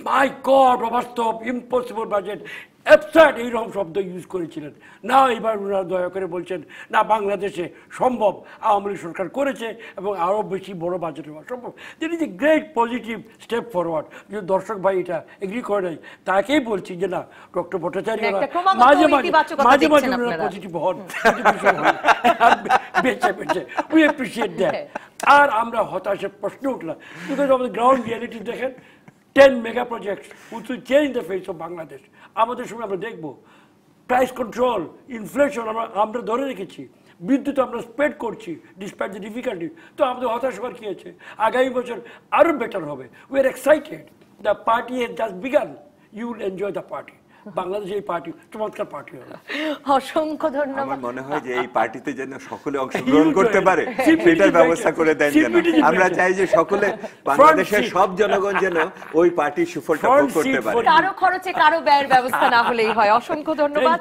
my God, অবাস্তব, ইম্পসিবল বাজেট, অ্যাবসার্ড এইরকম শব্দ ইউজ করেছিলেন। না এবার ওনারা দয়া করে বলছেন না, বাংলাদেশে সম্ভব, আওয়ামী লীগ সরকার করেছে এবং আরও বেশি বড় বাজেট হওয়া সম্ভব। That is a great positive step forward. যদি দর্শক ভাই এটা এগ্রি করে নাই, তাকেই বলছি যে না, ডক্টর ভট্টাচার্য মাঝে মাঝে ওনারা পজিটিভ হন, বেঁচে বেঁচে, উই অ্যাপ্রিসিয়েট দ্যাট। আর আমরা হতাশের প্রশ্ন উঠলাম, বিকজ আমাদের গ্রাউন্ড রিয়ালিটি দেখেন, 10 mega projects which will change the face of Bangladesh. আমাদের সময় আমরা দেখবো প্রাইস কন্ট্রোল, ইনফ্লেশন আমরা ধরে রেখেছি, বিদ্যুৎ আমরা স্প্রেড করছি ডিসপাইট দ্য ডিফিকাল্টি। তো আমাদের হতাশ হওয়ার কী আছে? আগামী বছর আরও বেটার হবে। We are excited, the party has just began, you will enjoy the party. বাংলাদেশে এই পার্টি চমৎকার পার্টি হবে। অসংখ্য ধন্যবাদ। আমার মনে হয় যে এই পার্টিতে যেন সকলে অংশগ্রহণ করতে পারে সেটার ব্যবস্থা করে দেন যেন। আমরা চাই যে সকলে, বাংলাদেশের সব জনগণ যেন ওই পার্টির সুফলটা ভোগ করতে পারে। কারো খরচে কারো ব্যয়ের ব্যবস্থা না হলেই হয়। অসংখ্য ধন্যবাদ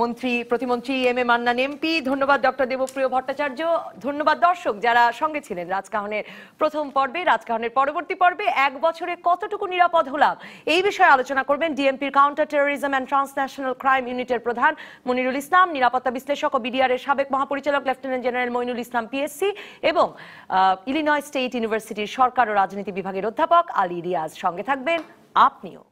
মন্ত্রী, প্রতিমন্ত্রী এম এ মান্নান এমপি, ধন্যবাদ ডক্টর দেবপ্রিয় ভট্টাচার্য, ধন্যবাদ দর্শক যারা সঙ্গে ছিলেন রাজকাহনের প্রথম পর্বে। রাজকাহনের পরবর্তী পর্বে 1 বছরে কতটুকু নিরাপদ হলাম এই বিষয়ে আলোচনা করবেন ডিএমপির counter terrorism and transnational crime ইউনিটের প্রধান মনিরুল ইসলাম, নিরাপত্তা বিশ্লেষক ও বিডিআর এর সাবেক মহাপরিচালক lieutenant general Moinul Islam PSC এবং ইলিনয় স্টেট ইউনিভার্সিটির সরকার ও রাজনীতি বিভাগের অধ্যাপক আলী রিয়াজ। সঙ্গে থাকবেন আপনিও।